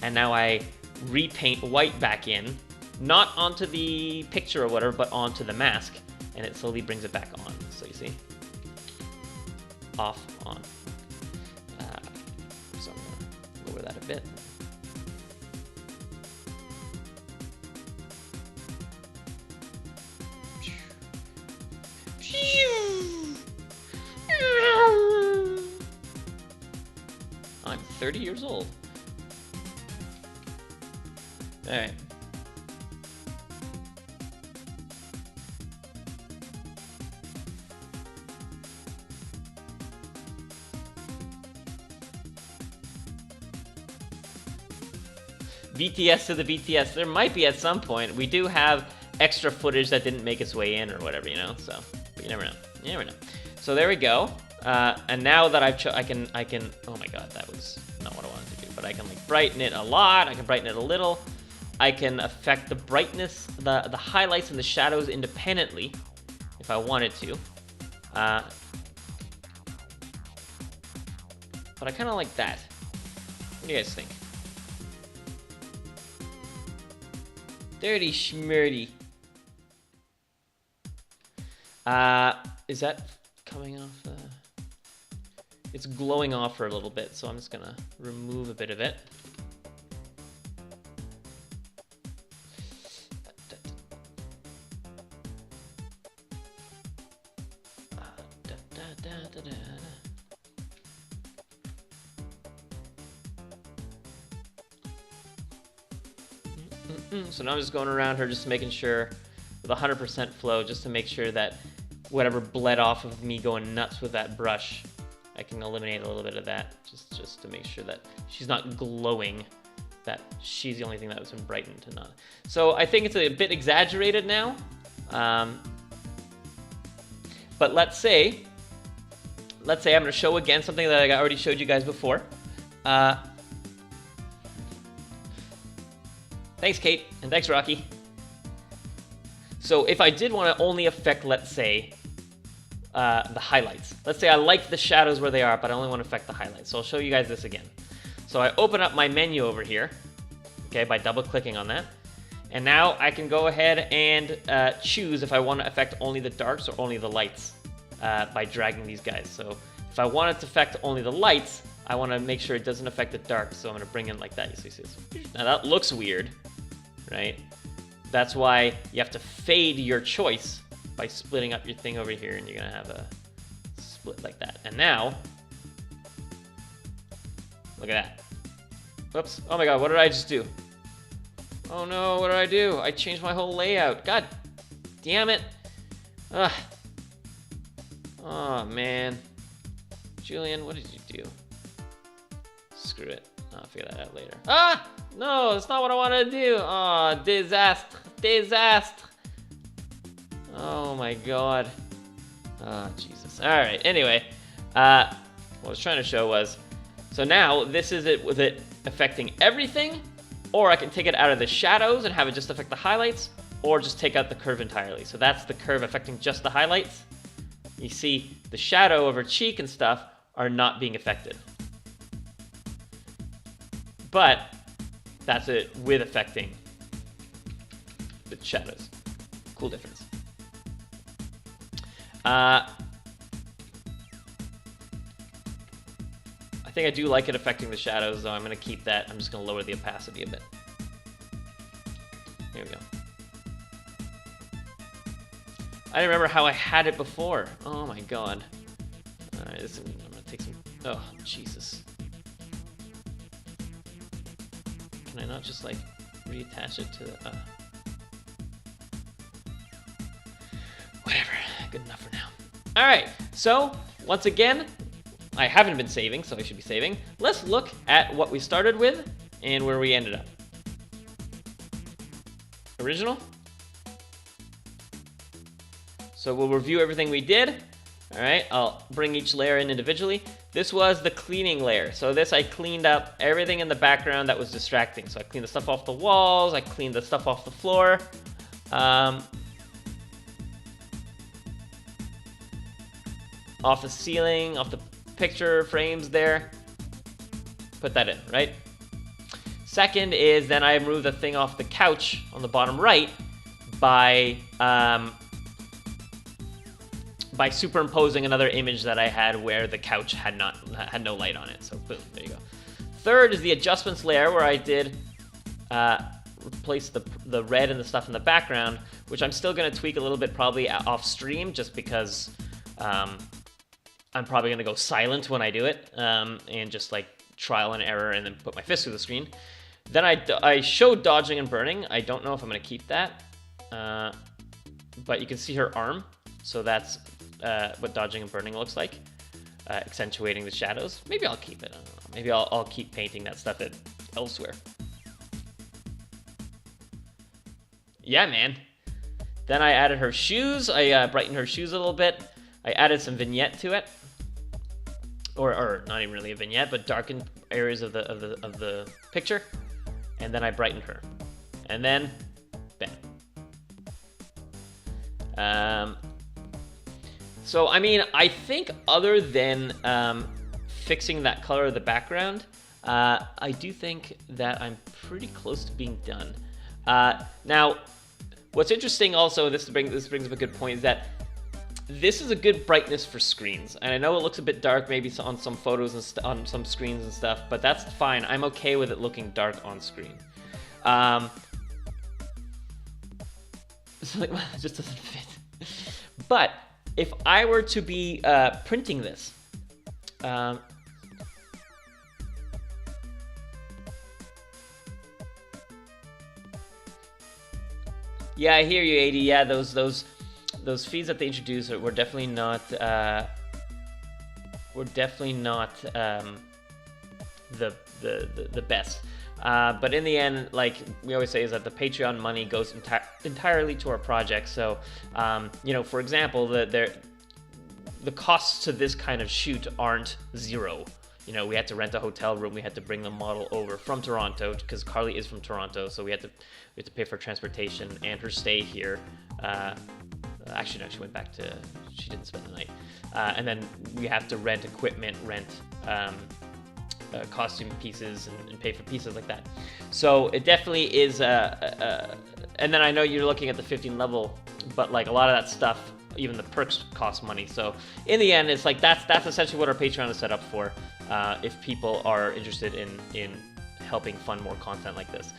A: and now I repaint white back in. Not onto the picture or whatever, but onto the mask, and it slowly brings it back on. So you see, off, on. So I'm gonna lower that a bit. I'm 30 years old. All right. VTS to the VTS. There might be at some point. We do have extra footage that didn't make its way in or whatever, you know. So, but you never know. You never know. So there we go. And now that I can. Oh my God, that was not what I wanted to do. But I can like brighten it a lot. I can brighten it a little. I can affect the brightness, the highlights and the shadows independently, if I wanted to. But I kind of like that. What do you guys think? Dirty schmurdy. Is that coming off? It's glowing off for a little bit, so I'm just gonna remove a bit of it. So now I'm just going around her, just making sure with 100% flow, just to make sure that whatever bled off of me going nuts with that brush, I can eliminate a little bit of that, just to make sure that she's not glowing, that she's the only thing that was been brightened and not. So I think it's a bit exaggerated now. But let's say I'm going to show again something that I already showed you guys before. Thanks, Kate, and thanks, Rocky. So if I did want to only affect, let's say, the highlights. Let's say I like the shadows where they are, but I only want to affect the highlights. So I'll show you guys this again. So I open up my menu over here, okay, by double-clicking on that. And now I can go ahead and choose if I want to affect only the darks or only the lights by dragging these guys. So if I want it to affect only the lights, I want to make sure it doesn't affect the darks. So I'm going to bring in like that. You see, now that looks weird, right? That's why you have to fade your choice by splitting up your thing over here, and you're going to have a split like that. And now, look at that. Whoops. Oh my god, what did I just do? Oh no, what did I do? I changed my whole layout. God damn it. Ugh. Oh man. Julian, what did you do? Screw it. I'll figure that out later. Ah! No, that's not what I wanted to do. Oh, disaster. Disaster. Oh my god. Oh, Jesus. Alright, anyway. What I was trying to show was, so now this is it with it affecting everything, or I can take it out of the shadows and have it just affect the highlights, or just take out the curve entirely. So that's the curve affecting just the highlights. You see the shadow of her cheek and stuff are not being affected. But that's it with affecting the shadows. Cool difference. I think I do like it affecting the shadows, though. I'm going to keep that. I'm just going to lower the opacity a bit. There we go. I remember how I had it before. Oh my god. Alright, I'm going to take some... Oh, Jesus. Can I not just, like, reattach it to... Whatever. Good enough for now. Alright, so, once again... I haven't been saving, so I should be saving. Let's look at what we started with and where we ended up. Original. So we'll review everything we did. All right, I'll bring each layer in individually. This was the cleaning layer. So this, I cleaned up everything in the background that was distracting. So I cleaned the stuff off the walls, I cleaned the stuff off the floor. Off the ceiling, off the picture frames there. Put that in, right? Second is then I moved the thing off the couch on the bottom right by superimposing another image that I had where the couch had no light on it. So boom, there you go. Third is the adjustments layer where I did replace the red and the stuff in the background, which I'm still going to tweak a little bit probably off stream just because I'm probably going to go silent when I do it, and just like trial and error and then put my fist through the screen. Then I showed dodging and burning. I don't know if I'm going to keep that, but you can see her arm. So that's what dodging and burning looks like, accentuating the shadows. Maybe I'll keep it. I don't know. Maybe I'll keep painting that stuff elsewhere. Yeah, man. Then I added her shoes. I brightened her shoes a little bit. I added some vignette to it, or not even really a vignette, but darkened areas of the picture, and then I brightened her, and then bam. So I mean, I think other than fixing that color of the background, I do think that I'm pretty close to being done. Now, what's interesting also, this brings up a good point, is that this is a good brightness for screens, and I know it looks a bit dark maybe on some photos and on some screens and stuff, but that's fine. I'm okay with it looking dark on screen. So like, well, it just doesn't fit. But if I were to be printing this, Yeah, I hear you, AD. Yeah, those feeds that they introduced were definitely not the best. But in the end, like we always say, is that the Patreon money goes entirely to our project. So, you know, for example, the costs to this kind of shoot aren't zero. You know, we had to rent a hotel room. We had to bring the model over from Toronto because Karli is from Toronto. So we had to pay for transportation and her stay here. Actually, no, she went back to. She didn't spend the night. And then we have to rent equipment, rent costume pieces, and pay for pieces like that. So it definitely is. And then I know you're looking at the 15 level, but like a lot of that stuff, even the perks cost money. So in the end, it's like that's essentially what our Patreon is set up for. If people are interested in helping fund more content like this.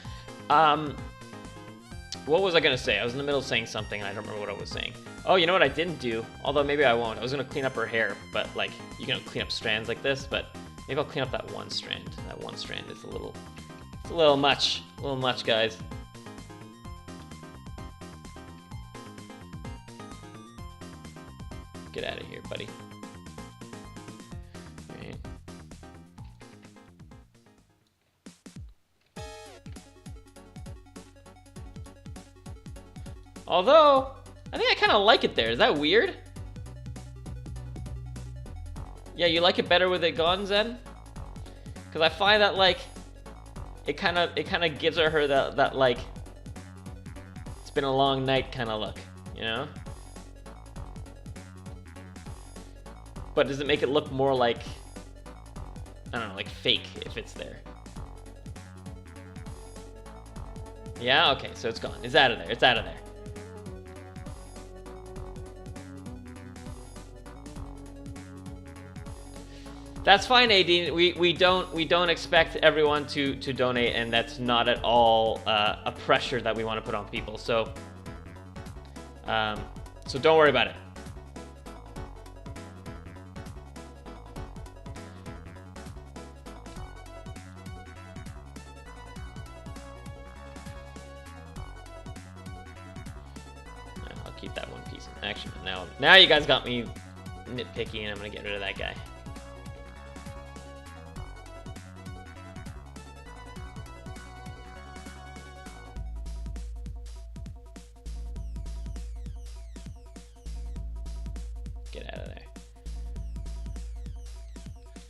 A: What was I gonna say? I was in the middle of saying something and I don't remember what I was saying. Oh, you know what I didn't do? Although maybe I won't. I was gonna clean up her hair, but like you can clean up strands like this, but maybe I'll clean up that one strand. That one strand is a little much. A little much, guys. Get out of here, buddy. Right. Although, I think I kind of like it there. Is that weird? Yeah, you like it better with it gone, Zen? Because I find that like it kind of gives her that like it's been a long night kind of look, you know? But does it make it look more like, I don't know, like fake if it's there? Yeah, okay, so it's gone. It's out of there. It's out of there. That's fine, AD. We don't expect everyone to donate, and that's not at all a pressure that we want to put on people. So so don't worry about it. I'll keep that one piece. Actually, now you guys got me nitpicky, and I'm gonna get rid of that guy. Get out of there.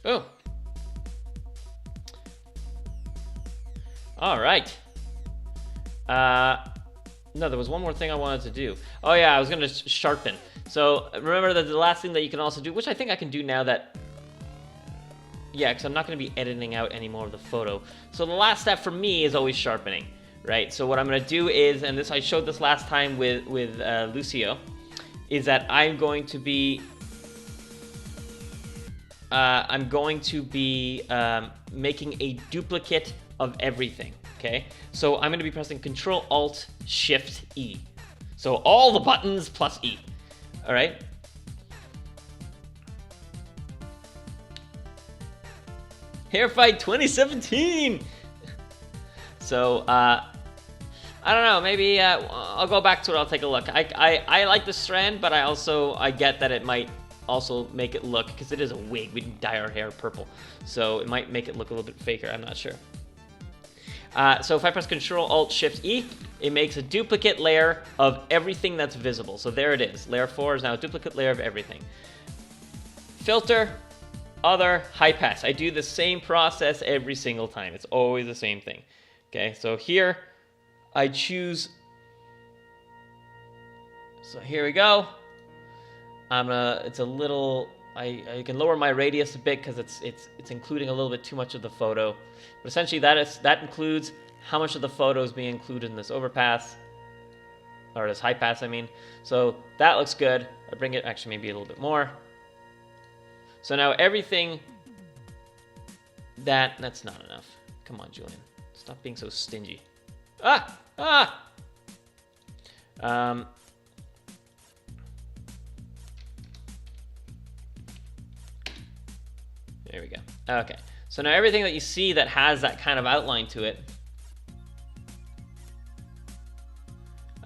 A: Oh. All right. No, there was one more thing I wanted to do. Oh yeah, I was gonna sharpen. So remember that the last thing that you can also do, which I think I can do now that, yeah, because I'm not gonna be editing out any more of the photo. So the last step for me is always sharpening, right? So what I'm gonna do is, and this I showed this last time with Lúcio, is that I'm going to be making a duplicate of everything. Okay, so I'm going to be pressing Control Alt Shift E. So all the buttons plus E. All right. Hair Fight 2017. So I don't know. Maybe I'll go back to it. I'll take a look. I like the strand, but I get that it might also make it look, because it is a wig. We didn't dye our hair purple, so it might make it look a little bit faker. I'm not sure. So if I press Control Alt Shift E, it makes a duplicate layer of everything that's visible. So there it is. Layer 4 is now a duplicate layer of everything. Filter, Other, High Pass. I do the same process every single time. It's always the same thing. Okay, so here I choose. So here we go. It's a little. I can lower my radius a bit because it's including a little bit too much of the photo. But essentially that includes how much of the photo is being included in this overpass, or this high pass, I mean. So that looks good. I bring it actually maybe a little bit more. So now everything that's not enough. Come on, Julian. Stop being so stingy. There we go. Okay, so now everything that you see that has that kind of outline to it,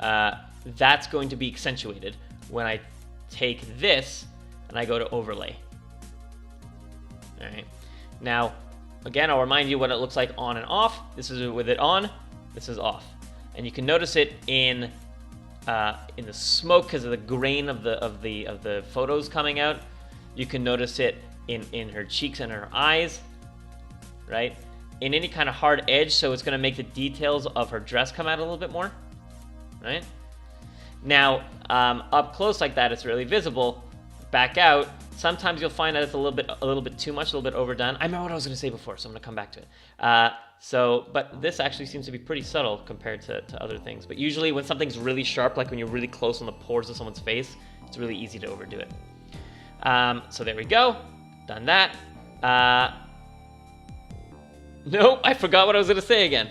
A: that's going to be accentuated when I take this and I go to overlay. All right. Now, again, I'll remind you what it looks like on and off. This is with it on. This is off, and you can notice it in the smoke because of the grain of the photos coming out. You can notice it in her cheeks and her eyes, right? In any kind of hard edge, so it's going to make the details of her dress come out a little bit more, right? Now, up close like that, it's really visible. Back out, sometimes you'll find that it's a little bit too much, a little bit overdone. I remember what I was going to say before, so I'm going to come back to it. But this actually seems to be pretty subtle compared to other things. But usually when something's really sharp, like when you're really close on the pores of someone's face, it's really easy to overdo it. So there we go. Done that. Nope, I forgot what I was going to say again.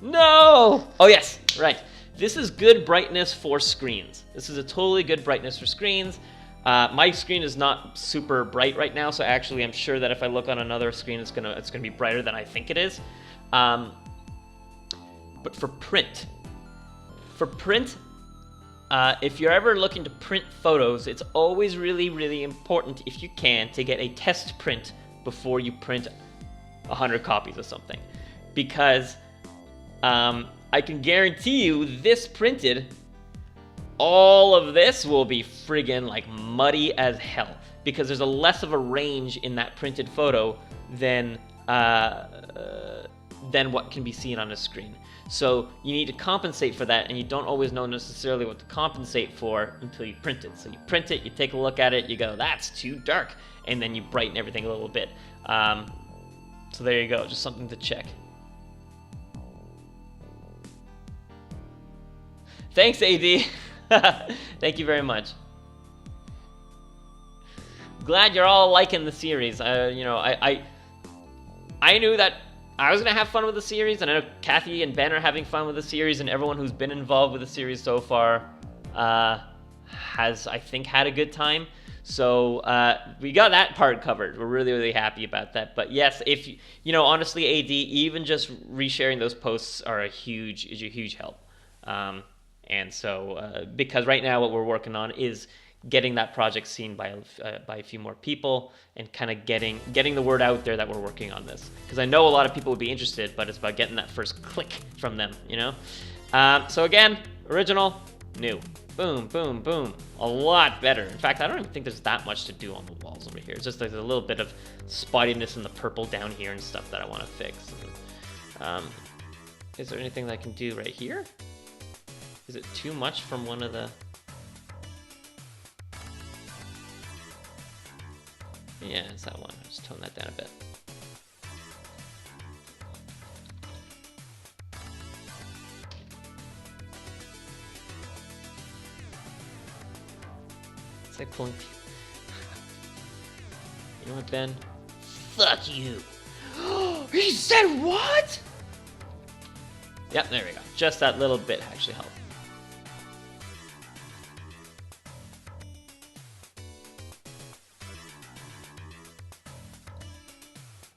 A: No! Oh, yes, right. This is good brightness for screens. This is a totally good brightness for screens. My screen is not super bright right now, so actually I'm sure that if I look on another screen, it's gonna be brighter than I think it is. But for print, if you're ever looking to print photos, it's always really, really important, if you can, to get a test print before you print 100 copies of something, because I can guarantee you this printed, all of this will be friggin' like muddy as hell, because there's a less of a range in that printed photo than what can be seen on a screen. So you need to compensate for that, and you don't always know necessarily what to compensate for until you print it. So you print it, you take a look at it, you go, that's too dark, and then you brighten everything a little bit. So there you go, just something to check. Thanks, AD. Thank you very much. Glad you're all liking the series. I knew that I was gonna have fun with the series, and I know Cathy and Ben are having fun with the series, and everyone who's been involved with the series so far has, I think, had a good time. So we got that part covered. We're really, really happy about that. But yes, if honestly, AD, even just resharing those posts is a huge help. And so because right now what we're working on is getting that project seen by a few more people, and kind of getting the word out there that we're working on this. Because I know a lot of people would be interested, but it's about getting that first click from them, So again, original, new. Boom, boom, boom. A lot better. In fact, I don't even think there's that much to do on the walls over here. It's just like a little bit of spottiness in the purple down here and stuff that I want to fix. Is there anything that I can do right here? Is it too much from one of the... Yeah, it's that one. I'll just tone that down a bit. It's like pulling teeth. You know what, Ben? Fuck you. He said what? Yep, there we go. Just that little bit actually helped.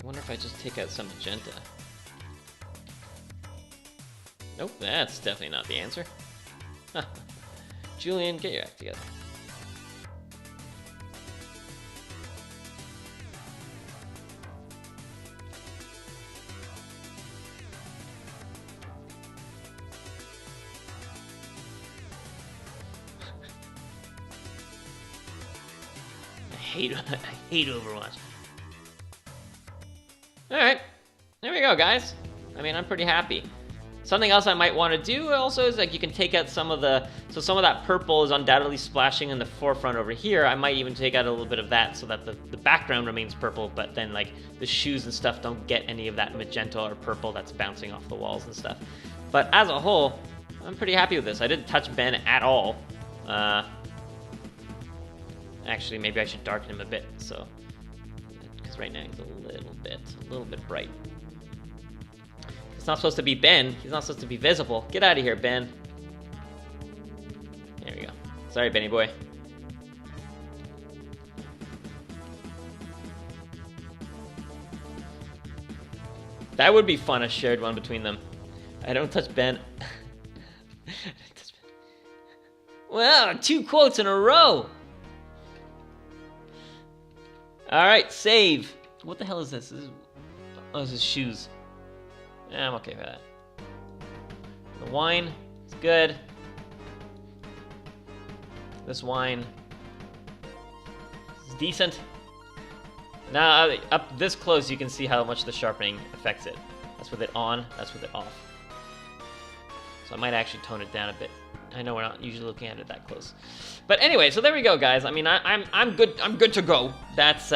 A: I wonder if I just take out some magenta. Nope, that's definitely not the answer. Julian, get your act together. I hate Overwatch. Alright, there we go, guys. I mean, I'm pretty happy. Something else I might want to do also is like you can take out some of the... So some of that purple is undoubtedly splashing in the forefront over here. I might even take out a little bit of that so that the background remains purple, but then like the shoes and stuff don't get any of that magenta or purple that's bouncing off the walls and stuff. But as a whole, I'm pretty happy with this. I didn't touch Ben at all. Actually, maybe I should darken him a bit, so... Because right now he's a little bit bright. It's not supposed to be Ben. He's not supposed to be visible. Get out of here, Ben. There we go. Sorry, Benny boy. That would be fun, a shared one between them. I don't touch Ben. Well, 2 quotes in a row. All right, save. What the hell is this? This is shoes. Yeah, I'm okay with that. The wine is good. This wine is decent. Now, up this close, you can see how much the sharpening affects it. That's with it on, that's with it off. So I might actually tone it down a bit. I know we're not usually looking at it that close. But anyway, so there we go, guys. I mean, I'm good to go. That's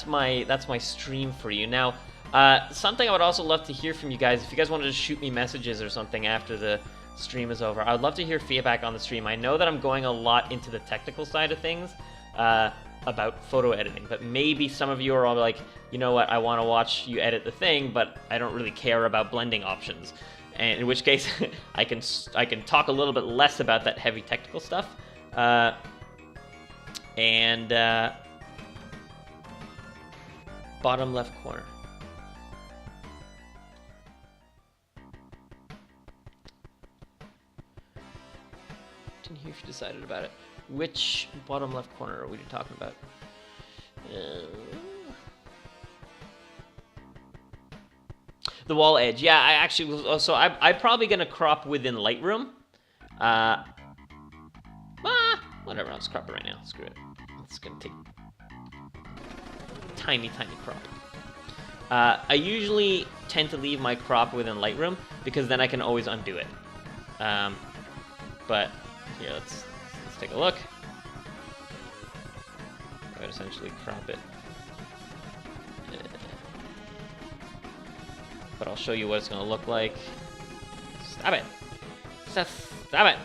A: my stream for you. Now, something I would also love to hear from you guys, if you guys wanted to shoot me messages or something after the stream is over, I'd love to hear feedback on the stream. I know that I'm going a lot into the technical side of things about photo editing, but maybe some of you are all like, you know what, I want to watch you edit the thing, but I don't really care about blending options. And in which case, I can talk a little bit less about that heavy technical stuff. Bottom left corner. Didn't hear if you decided about it. Which bottom left corner are we talking about? The wall edge. Yeah, I actually was. So I'm probably gonna crop within Lightroom. Whatever. I'll just crop it right now. Screw it. It's gonna take tiny crop. I usually tend to leave my crop within Lightroom because then I can always undo it. But here, let's take a look. I would essentially crop it. But I'll show you what it's going to look like. Stop it! Stop it!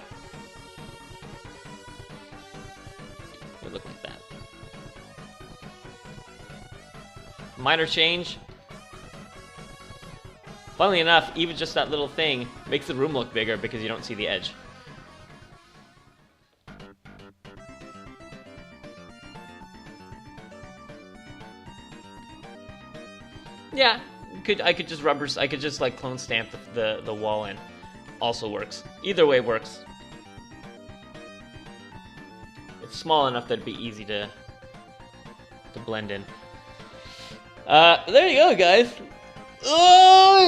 A: It would look like that. Minor change. Funnily enough, even just that little thing makes the room look bigger because you don't see the edge. Yeah. I could just like clone stamp the wall in. Also works. Either way works. It's small enough that it'd be easy to blend in. There you go, guys. Oh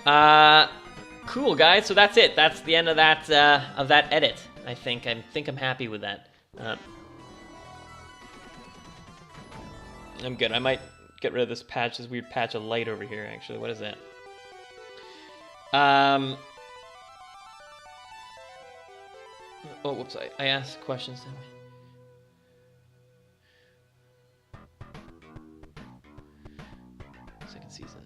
A: yeah. Cool, guys. So that's it. That's the end of that edit. I think I'm happy with that. I'm good. I might get rid of this patch, this weird patch of light over here, actually. What is that? Oh, whoops. I asked questions, didn't I? Second season.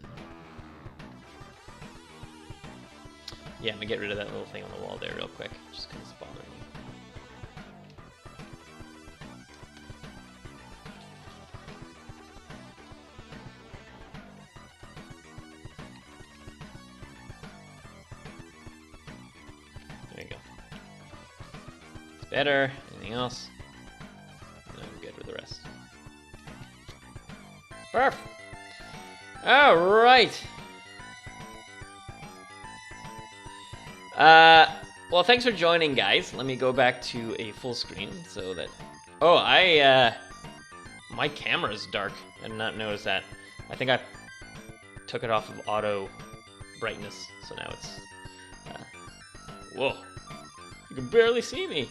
A: Yeah, I'm gonna get rid of that little thing on the wall there real quick, just because it's bothering me. Better. Anything else? No, I'm good with the rest. Perf! Alright! Well, thanks for joining, guys. Let me go back to a full screen so that... Oh, my camera's dark. I did not notice that. I think I took it off of auto brightness, so now it's... Whoa! You can barely see me!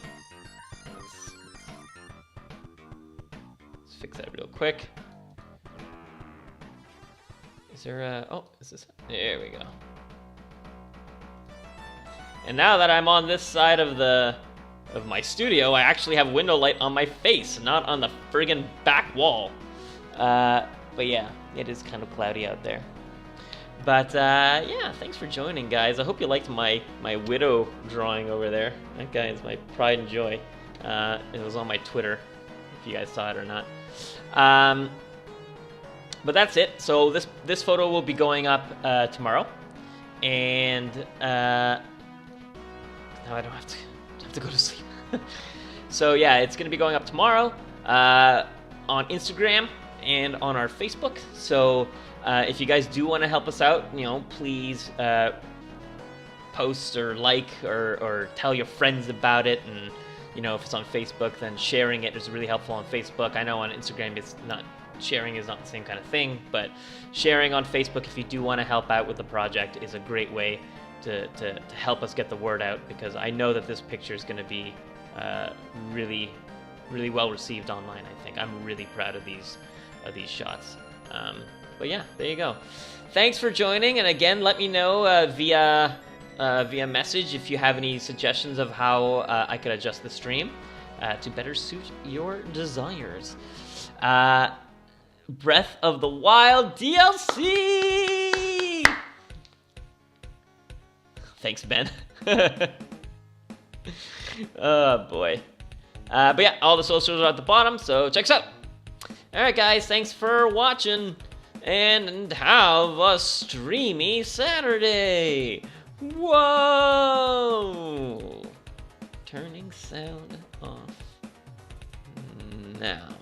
A: Fix that real quick. Is there a... Oh, is this... There we go. And now that I'm on this side of my studio, I actually have window light on my face, not on the friggin' back wall. But yeah, it is kind of cloudy out there. But yeah, thanks for joining, guys. I hope you liked my widow drawing over there. That guy is my pride and joy. It was on my Twitter, if you guys saw it or not. But that's it. So this photo will be going up tomorrow, and now I don't have to go to sleep. So yeah, it's gonna be going up tomorrow on Instagram and on our Facebook. So If you guys do want to help us out, you know, please post or like or tell your friends about it. And you know, if it's on Facebook, then sharing it is really helpful on Facebook. I know on Instagram it's not, sharing is not the same kind of thing, but sharing on Facebook if you do want to help out with the project is a great way to help us get the word out, because I know that this picture is going to be really well received online. I think I'm really proud of these shots. But yeah, there you go. Thanks for joining, and again, let me know via message if you have any suggestions of how I could adjust the stream to better suit your desires. Breath of the Wild DLC! Thanks, Ben. Oh, boy. But yeah, all the socials are at the bottom, so check us out. Alright, guys, thanks for watching, and have a streamy Saturday! Whoa! Turning sound off now.